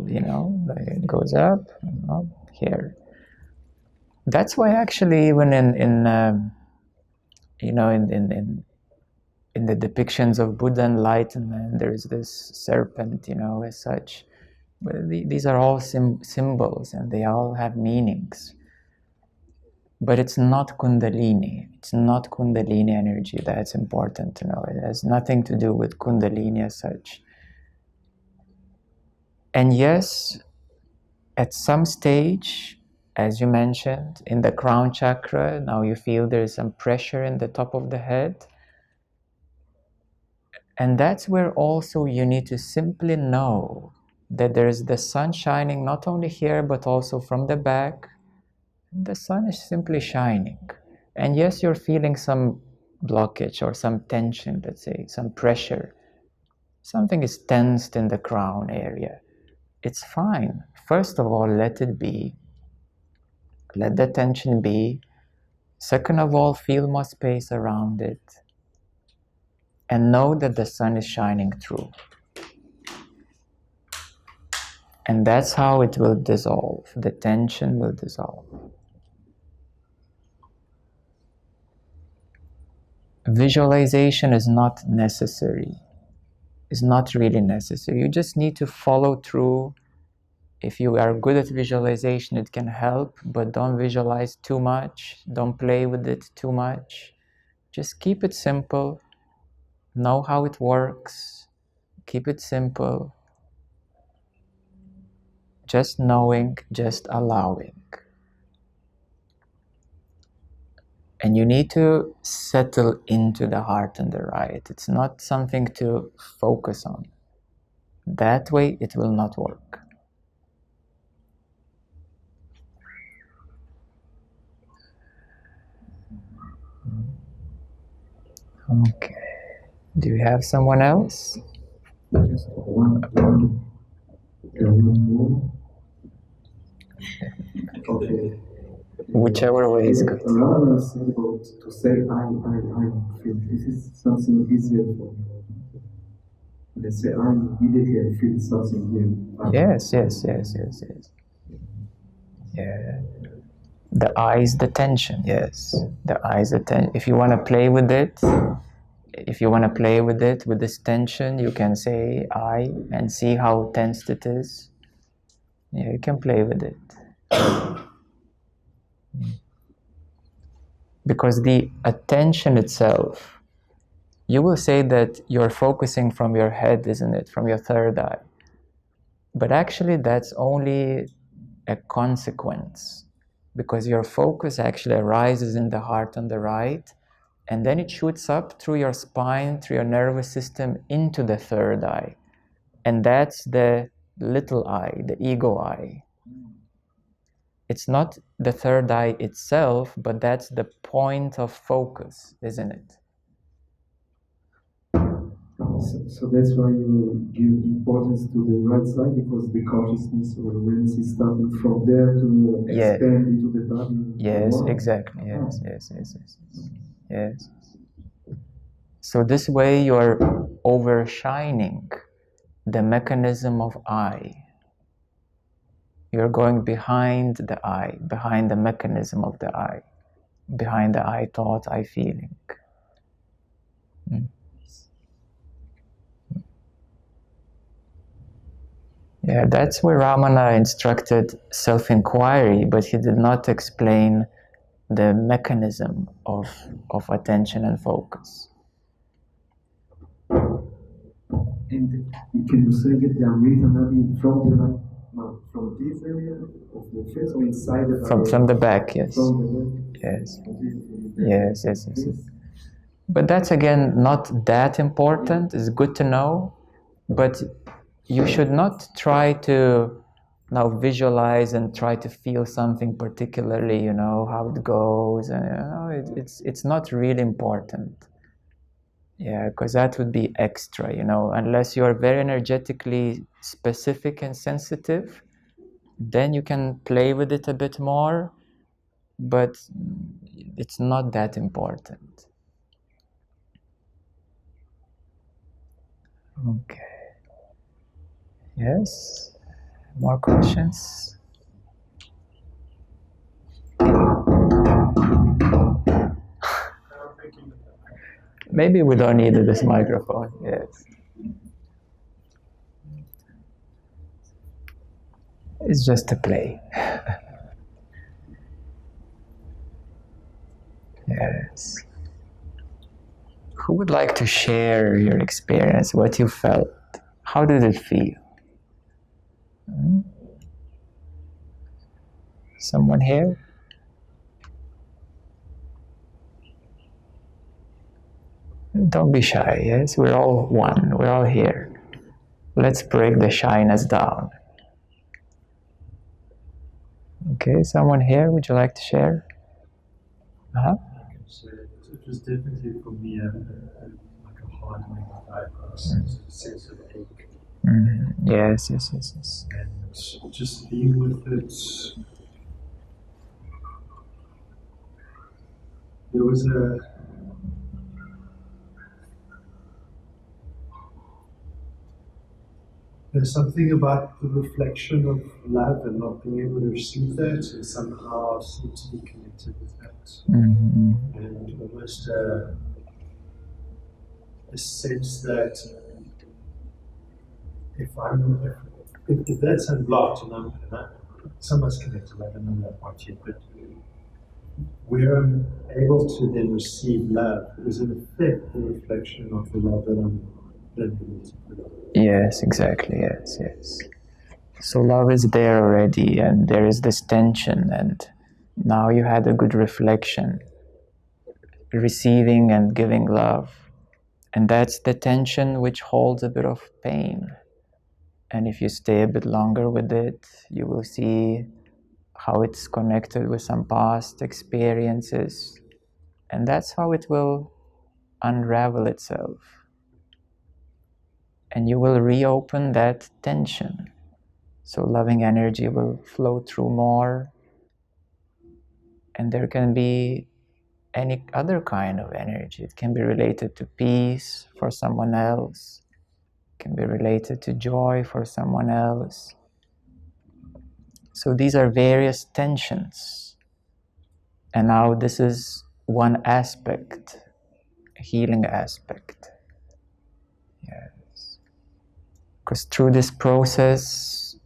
you know, like it goes up and up here. That's why actually even in the depictions of Buddha enlightenment, there is this serpent, you know, as such. But these are all symbols, and they all have meanings. But it's not Kundalini. It's not Kundalini energy. That's important to know. It has nothing to do with Kundalini as such. And yes, at some stage, as you mentioned, in the crown chakra, now you feel there's some pressure in the top of the head. And that's where also you need to simply know that there's the sun shining not only here, but also from the back. The sun is simply shining. And yes, you're feeling some blockage or some tension, let's say, some pressure. Something is tensed in the crown area. It's fine. First of all, let it be. Let the tension be. Second of all, feel more space around it. And know that the sun is shining through. And that's how it will dissolve. The tension will dissolve. Visualization is not necessary. It's not really necessary. You just need to follow through. If you are good at visualization, it can help, but don't visualize too much. Don't play with it too much. Just keep it simple. Know how it works. Keep it simple. Just knowing, just allowing. And you need to settle into the heart and the right. It's not something to focus on. That way it will not work. Okay. Do you have someone else? Just one more. Okay. Whichever way is good. Rather simple to say I feel. This is something easier for me. Let's say I immediately feel something here. Yes. Yeah. The I is the tension, yes. The I is the tension. If you want to play with it, with this tension, you can say I and see how tensed it is. Yeah, you can play with it. Because the attention itself, you will say that you're focusing from your head, isn't it? From your third eye. But actually that's only a consequence, because your focus actually arises in the heart on the right, and then it shoots up through your spine, through your nervous system, into the third eye. And that's the little eye, the ego eye. It's not the third eye itself, but that's the point of focus, isn't it? So that's why you give importance to the right side, because the consciousness or awareness is starting from there to expand into the body. Yes, exactly. Yes. So this way you're overshining the mechanism of I. You're going behind the I, behind the mechanism of the I, behind the I thought, I feeling. Yeah, that's where Ramana instructed self-enquiry, but he did not explain the mechanism of attention and focus. And can you say that the Amrita Nadi from this area of the face or inside the body? From the back, yes. From the back? Yes. But that's again not that important. It's good to know, but you should not try to now visualize and try to feel something particularly, how it goes, and it's not really important. Yeah, because that would be extra, unless you're very energetically specific and sensitive, then you can play with it a bit more, but it's not that important. Okay. Yes? More questions? Maybe we don't need this microphone. Yes. It's just a play. Yes. Who would like to share your experience, what you felt? How did it feel? Someone here? Don't be shy, yes? We're all one. We're all here. Let's break the shyness down. Okay, someone here, would you like to share? Uh-huh. It was definitely for me like a hardening of eyebrows, a sense of ache. Yes. And just being with it, there's something about the reflection of love and not being able to receive that, and somehow seem to be connected with that. And almost a sense that if that's unblocked, and I'm somewhat connected, I don't know that part yet, but where I'm able to then receive love is in effect the reflection of the love that I'm then releasing. Yes, exactly, yes. So love is there already, and there is this tension, and now you had a good reflection, receiving and giving love. And that's the tension which holds a bit of pain. And if you stay a bit longer with it, you will see how it's connected with some past experiences. And that's how it will unravel itself. And you will reopen that tension. So loving energy will flow through more. And there can be any other kind of energy. It can be related to peace for someone else. It can be related to joy for someone else. So these are various tensions. And now this is one aspect, a healing aspect. Yes. Because through this process,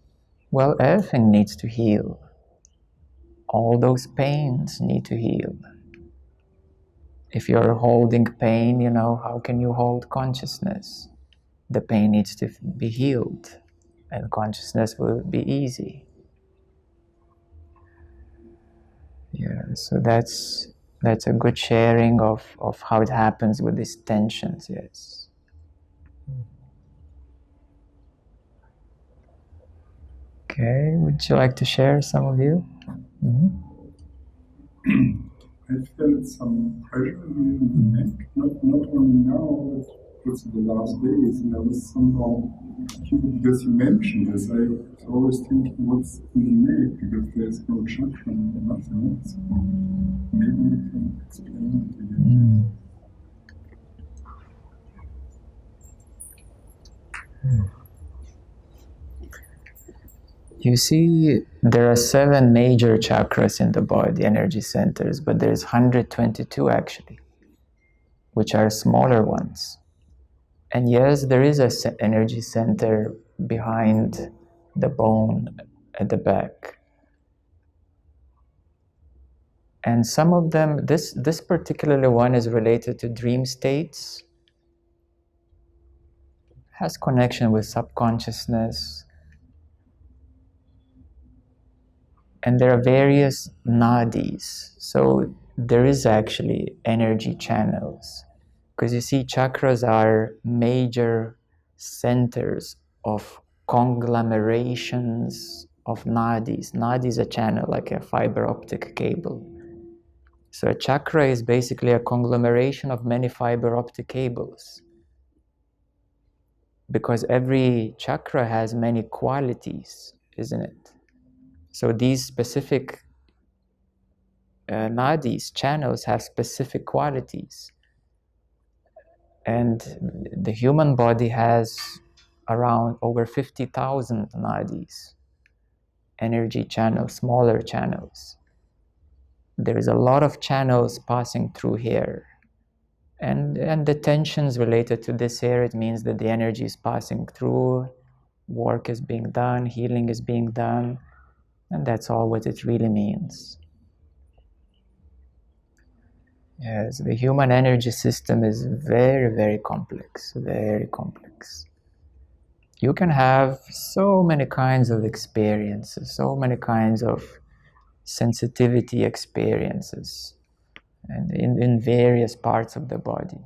well, everything needs to heal. All those pains need to heal. If you're holding pain, how can you hold consciousness? The pain needs to be healed, and consciousness will be easy. Yeah, so that's a good sharing of how it happens with these tensions, yes. Okay, would you like to share, some of you? I felt some pressure in the neck, not only now, but also the last days, and I was somehow curious because you mentioned this. I was always thinking, what's in the neck, because there's no chakra, nothing. So maybe you can explain it again. You see, there are 7 major chakras in the body, energy centers, but there's 122 actually, which are smaller ones. And yes, there is an energy center behind the bone at the back. And some of them, this particular one is related to dream states, has connection with subconsciousness. And there are various nadis. So there is actually energy channels. Because you see, chakras are major centers of conglomerations of nadis. Nadi is a channel, like a fiber optic cable. So a chakra is basically a conglomeration of many fiber optic cables, because every chakra has many qualities, isn't it? So these specific nadis, channels, have specific qualities. And the human body has around over 50,000 nadis, energy channels, smaller channels. There is a lot of channels passing through here. And the tensions related to this here, it means that the energy is passing through, work is being done, healing is being done, and that's all what it really means. Yes, the human energy system is very, very complex, very complex. You can have so many kinds of experiences, so many kinds of sensitivity experiences, and in various parts of the body.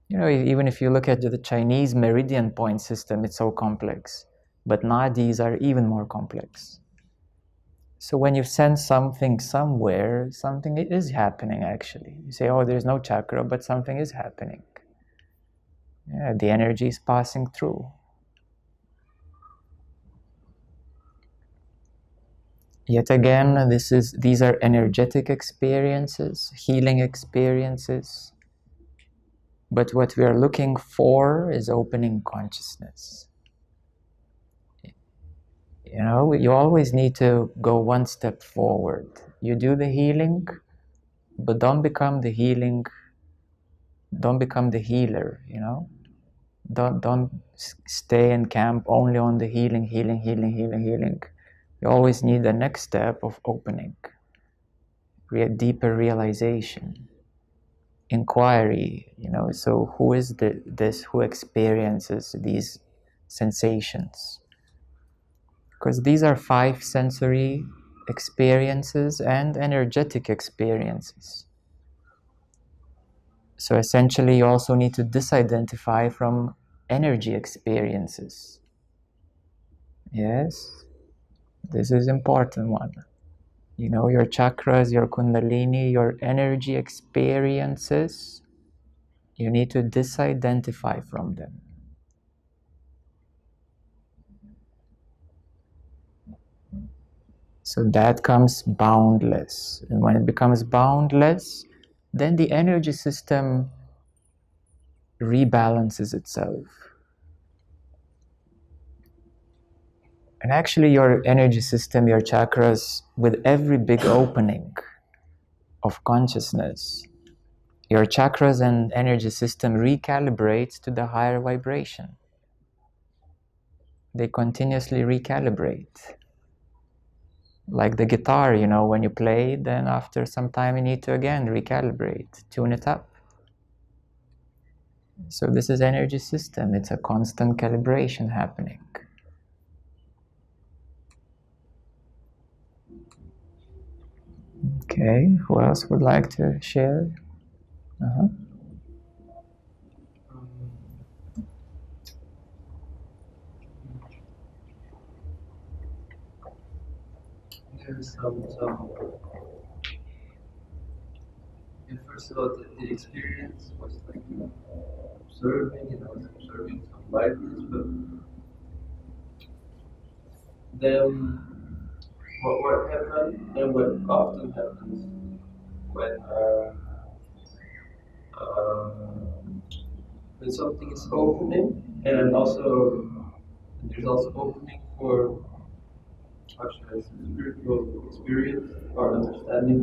You know, even if you look at the Chinese meridian point system, it's so complex. But nadis are even more complex. So when you sense something somewhere, something is happening actually. You say, oh, there's no chakra, but something is happening. Yeah, the energy is passing through. Yet again, these are energetic experiences, healing experiences. But what we are looking for is opening consciousness. You know, you always need to go one step forward. You do the healing, but don't become the healing. Don't become the healer, you know? Don't stay in camp only on the healing. You always need the next step of opening, deeper realization, inquiry, you know? So who is this who experiences these sensations? Because these are 5 sensory experiences and energetic experiences. So essentially you also need to disidentify from energy experiences. Yes, this is important one. You know, your chakras, your kundalini, your energy experiences, you need to disidentify from them. So that comes boundless. And when it becomes boundless, then the energy system rebalances itself. And actually your energy system, your chakras, with every big opening of consciousness, your chakras and energy system recalibrates to the higher vibration. They continuously recalibrate. Like the guitar, you know, when you play, then after some time you need to again recalibrate, tune it up. So this is energy system. It's a constant calibration happening. Okay, who else would like to share? There's first of all, the experience was like observing, and I was observing some lightness, but then what happened, and what often happens when something is opening, and also there's also opening for spiritual experience or understanding.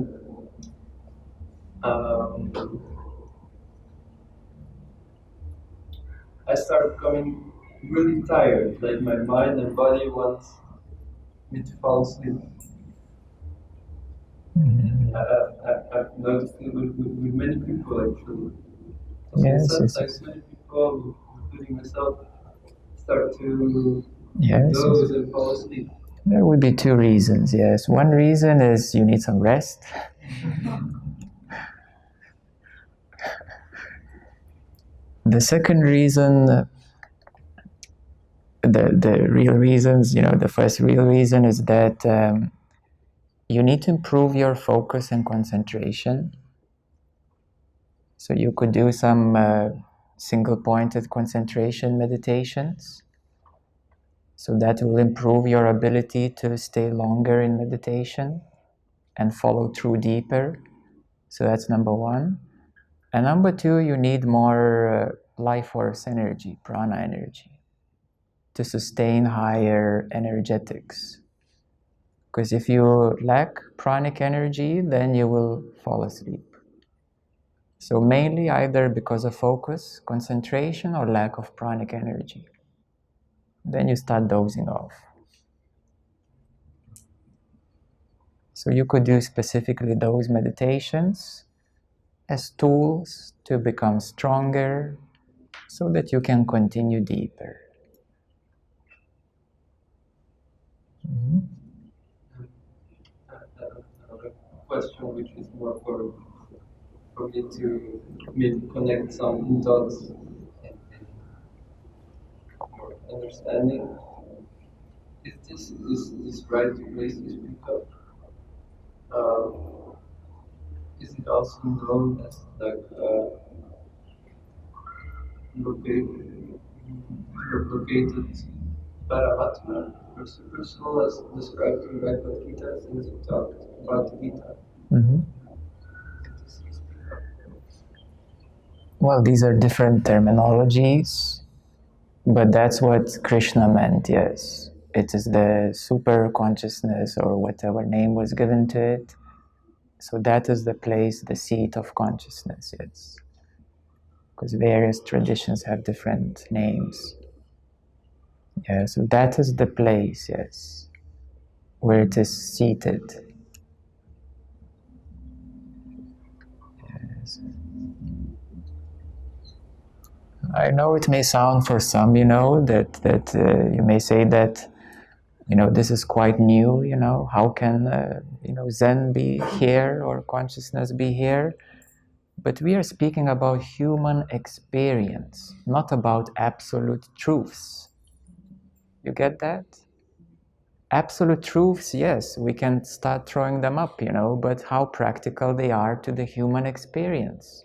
I started becoming really tired, like my mind and body wants me to fall asleep. I've noticed it with many people actually. Sometimes many people, including myself, start to doze and fall asleep. There would be 2 reasons, yes. One reason is you need some rest. The second reason the real reasons, the first real reason is that you need to improve your focus and concentration. So you could do some single-pointed concentration meditations. So that will improve your ability to stay longer in meditation and follow through deeper. So that's number one. And number two, you need more life force energy, prana energy, to sustain higher energetics. Because if you lack pranic energy, then you will fall asleep. So mainly either because of focus, concentration, or lack of pranic energy. Then you start dozing off. So you could do specifically those meditations as tools to become stronger so that you can continue deeper. Mm-hmm. Another question, which is more for me to maybe connect some dots and more understanding. Is this right place to speak of? Is it also known as like located Paramatma or super soul as described in Bhagavad Gita since we talked about the Gita? Mm-hmm. Well, these are different terminologies, but that's what Krishna meant, yes. It is the super consciousness or whatever name was given to it. So that is the place, the seat of consciousness, yes. Because various traditions have different names. Yeah, so that is the place, yes, where it is seated. Yes. I know it may sound for some, that you may say that, this is quite new, how can, Zen be here or consciousness be here? But we are speaking about human experience, not about absolute truths. You get that? Absolute truths, yes, we can start throwing them up, but how practical they are to the human experience.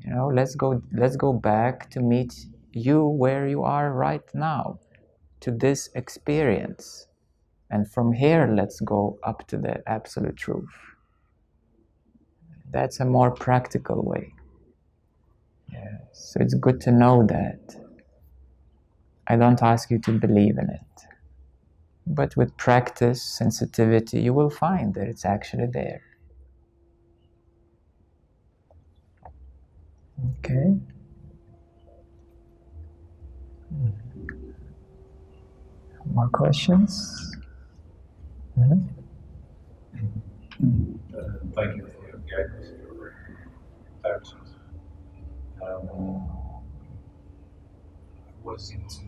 Let's go back to meet you where you are right now, to this experience. And from here, let's go up to the absolute truth. That's a more practical way. Yeah. So it's good to know that. I don't ask you to believe in it. But with practice, sensitivity, you will find that it's actually there. Okay? More questions? Mm-hmm. Thank you for your guidance, your directions. I was into,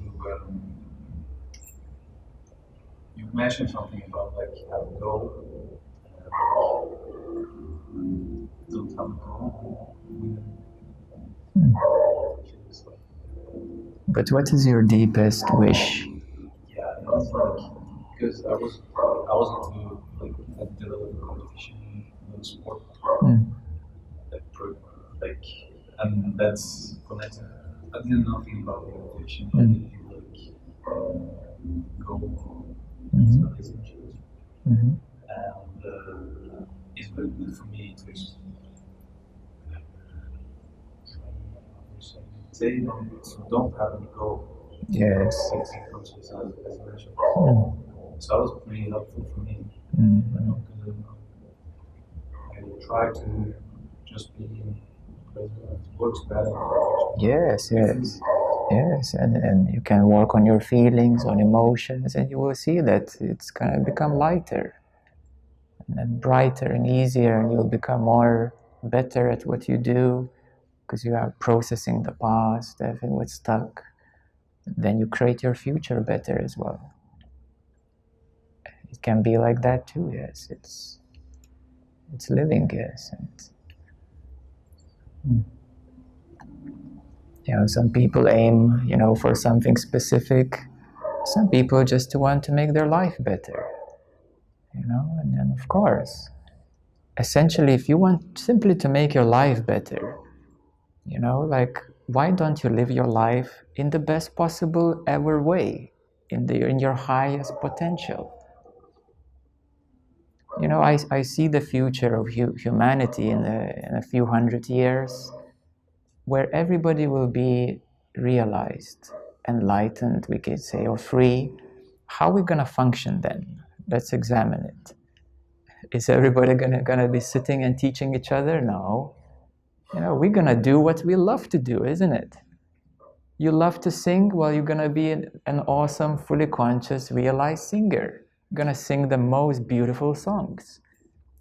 you mentioned something about like have a goal, don't have a goal. But what is your deepest wish? Yeah, it's like, because I was into like I did a little competition in sport, like, and that's connected. I didn't know nothing about meditation. I didn't like go studies and shit. And it's very good for me to say don't have any goal. Yes. Conscious as mentioned. So that was pretty helpful for me. I try to just be present. It works better. Yes. And you can work on your feelings, on emotions, and you will see that it's gonna become lighter and brighter and easier, and you'll become more better at what you do because you are processing the past, everything what's stuck. Then you create your future better as well. It can be like that too, yes. It's living, yes. Some people aim, for something specific. Some people just want to make their life better, and then of course, essentially, if you want simply to make your life better, like, why don't you live your life in the best possible ever way, in your highest potential? I see the future of humanity in a few hundred years, where everybody will be realized, enlightened, we could say, or free. How are we going to function then? Let's examine it. Is everybody gonna be sitting and teaching each other? No. We're going to do what we love to do, isn't it? You love to sing? Well, you're going to be an awesome, fully conscious, realized singer. You're going to sing the most beautiful songs.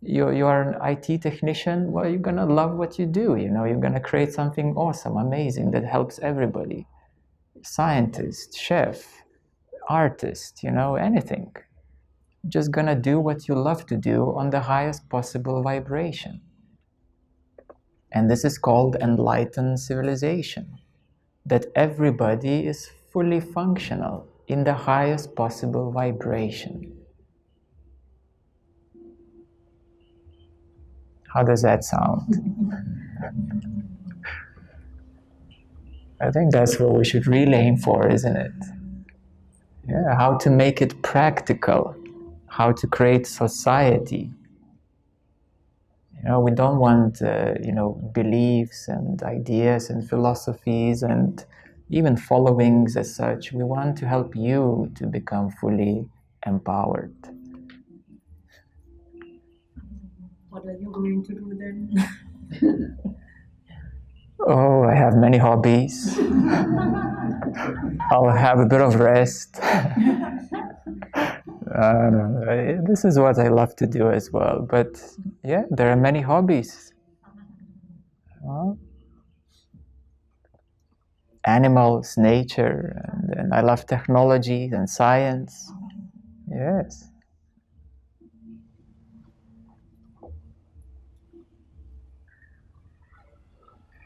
You are an IT technician? Well, you're going to love what you do. You're going to create something awesome, amazing, that helps everybody. Scientist, chef, artist, anything. You're just going to do what you love to do on the highest possible vibration. And this is called enlightened civilization. That everybody is fully functional in the highest possible vibration. How does that sound? I think that's what we should really aim for, isn't it? Yeah, how to make it practical, how to create society. We don't want, beliefs and ideas and philosophies and even followings as such. We want to help you to become fully empowered. What are you going to do then? Oh, I have many hobbies. I'll have a bit of rest. This is what I love to do as well. But yeah, there are many hobbies. Animals, nature, and I love technology and science. Yes.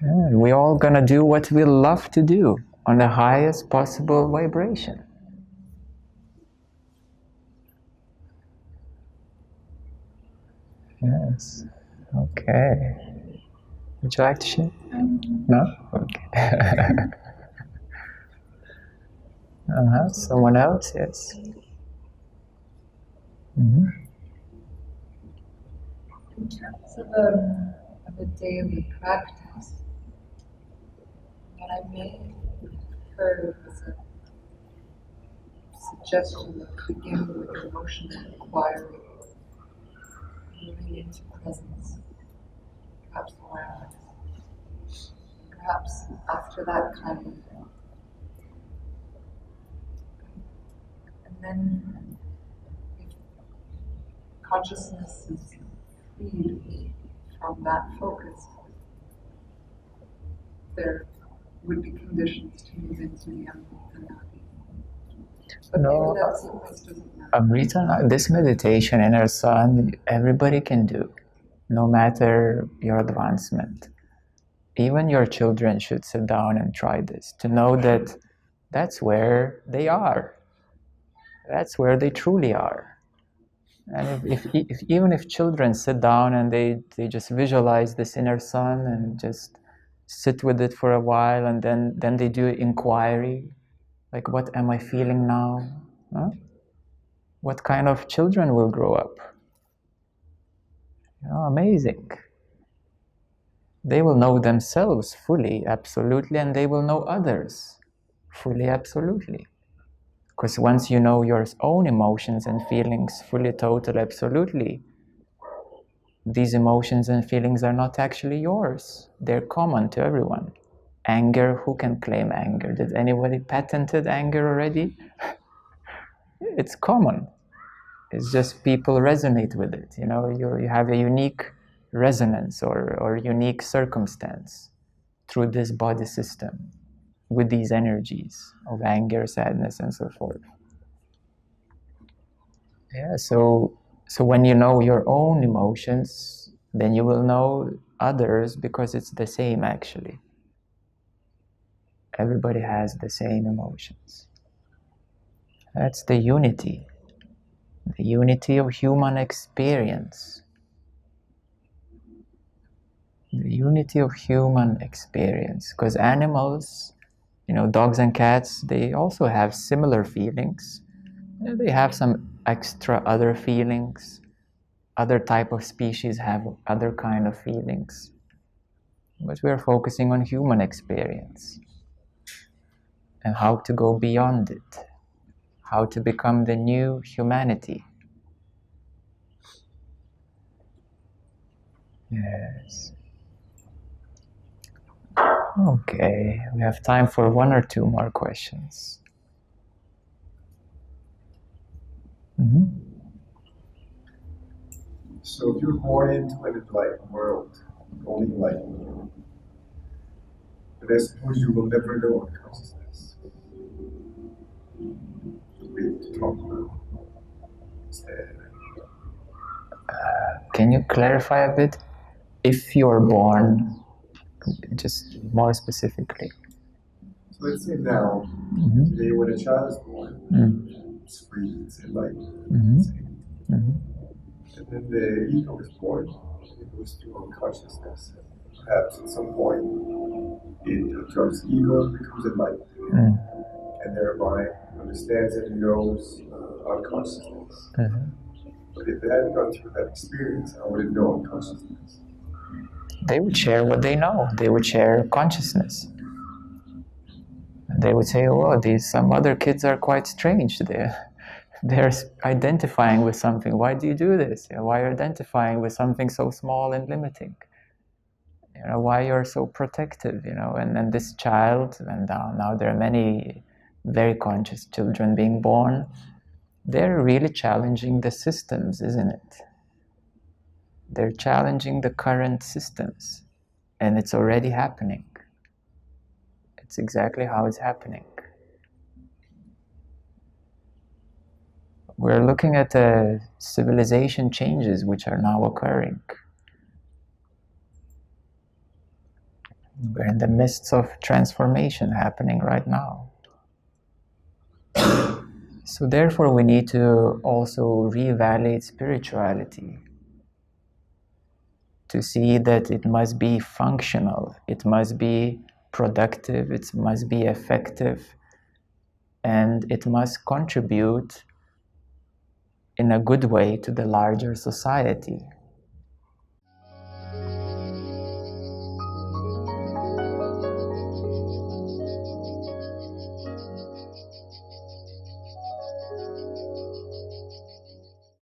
Yeah, we're all gonna do what we love to do on the highest possible vibration. Yes. Okay. Would you like to share? No? Okay. Someone else? Yes. Mm-hmm. In terms of a daily practice, what I may have heard was a suggestion of beginning with emotional inquiry, moving into presence, perhaps awareness. Perhaps after that kind of, and then if consciousness is freed from that focus, there would be conditions to move into the Amrita Nadi. But No, maybe that sequence doesn't matter. Amrita, this meditation in our sun, everybody can do, no matter your advancement. Even your children should sit down and try this, to know that that's where they are. That's where they truly are. And if even if children sit down and they just visualize this inner sun and just sit with it for a while, and then they do inquiry, like, what am I feeling now? Huh? What kind of children will grow up? Amazing. They will know themselves fully, absolutely, and they will know others fully, absolutely. Because once you know your own emotions and feelings fully, total, absolutely, these emotions and feelings are not actually yours. They're common to everyone. Anger, who can claim anger? Did anybody patented anger already? It's common. It's just people resonate with it. You have a unique resonance or unique circumstance through this body system with these energies of anger, sadness, and so forth. Yeah, so when you know your own emotions, then you will know others, because it's the same actually. Everybody has the same emotions. That's the unity of human experience. The unity of human experience. Because animals, dogs and cats, they also have similar feelings. They have some extra other feelings. Other type of species have other kind of feelings. But we are focusing on human experience and how to go beyond it, how to become the new humanity. Yes. Okay, we have time for one or two more questions. So if you're born into an enlightened world, only enlightened, but I suppose you will never know unconsciousness. To talk about. Can you clarify a bit? If you're born, just more specifically. So let's say now, today when a child is born, it's free, it's enlightened, it's and then the ego is born, it goes through unconsciousness. Perhaps at some point, it becomes ego and becomes enlightened, and thereby understands and knows unconsciousness. But if they hadn't gone through that experience, how would it know unconsciousness? They would share what they know. They would share consciousness. They would say, "Oh, some other kids are quite strange. They're identifying with something. Why do you do this? Why are you identifying with something so small and limiting? Why you're so protective? And then this child, and now there are many very conscious children being born. They're really challenging the systems, isn't it? They're challenging the current systems, and it's already happening. It's exactly how it's happening. We're looking at the civilization changes which are now occurring. We're in the midst of transformation happening right now. So therefore we need to also reevaluate spirituality, to see that it must be functional, it must be productive, it must be effective, and it must contribute in a good way to the larger society.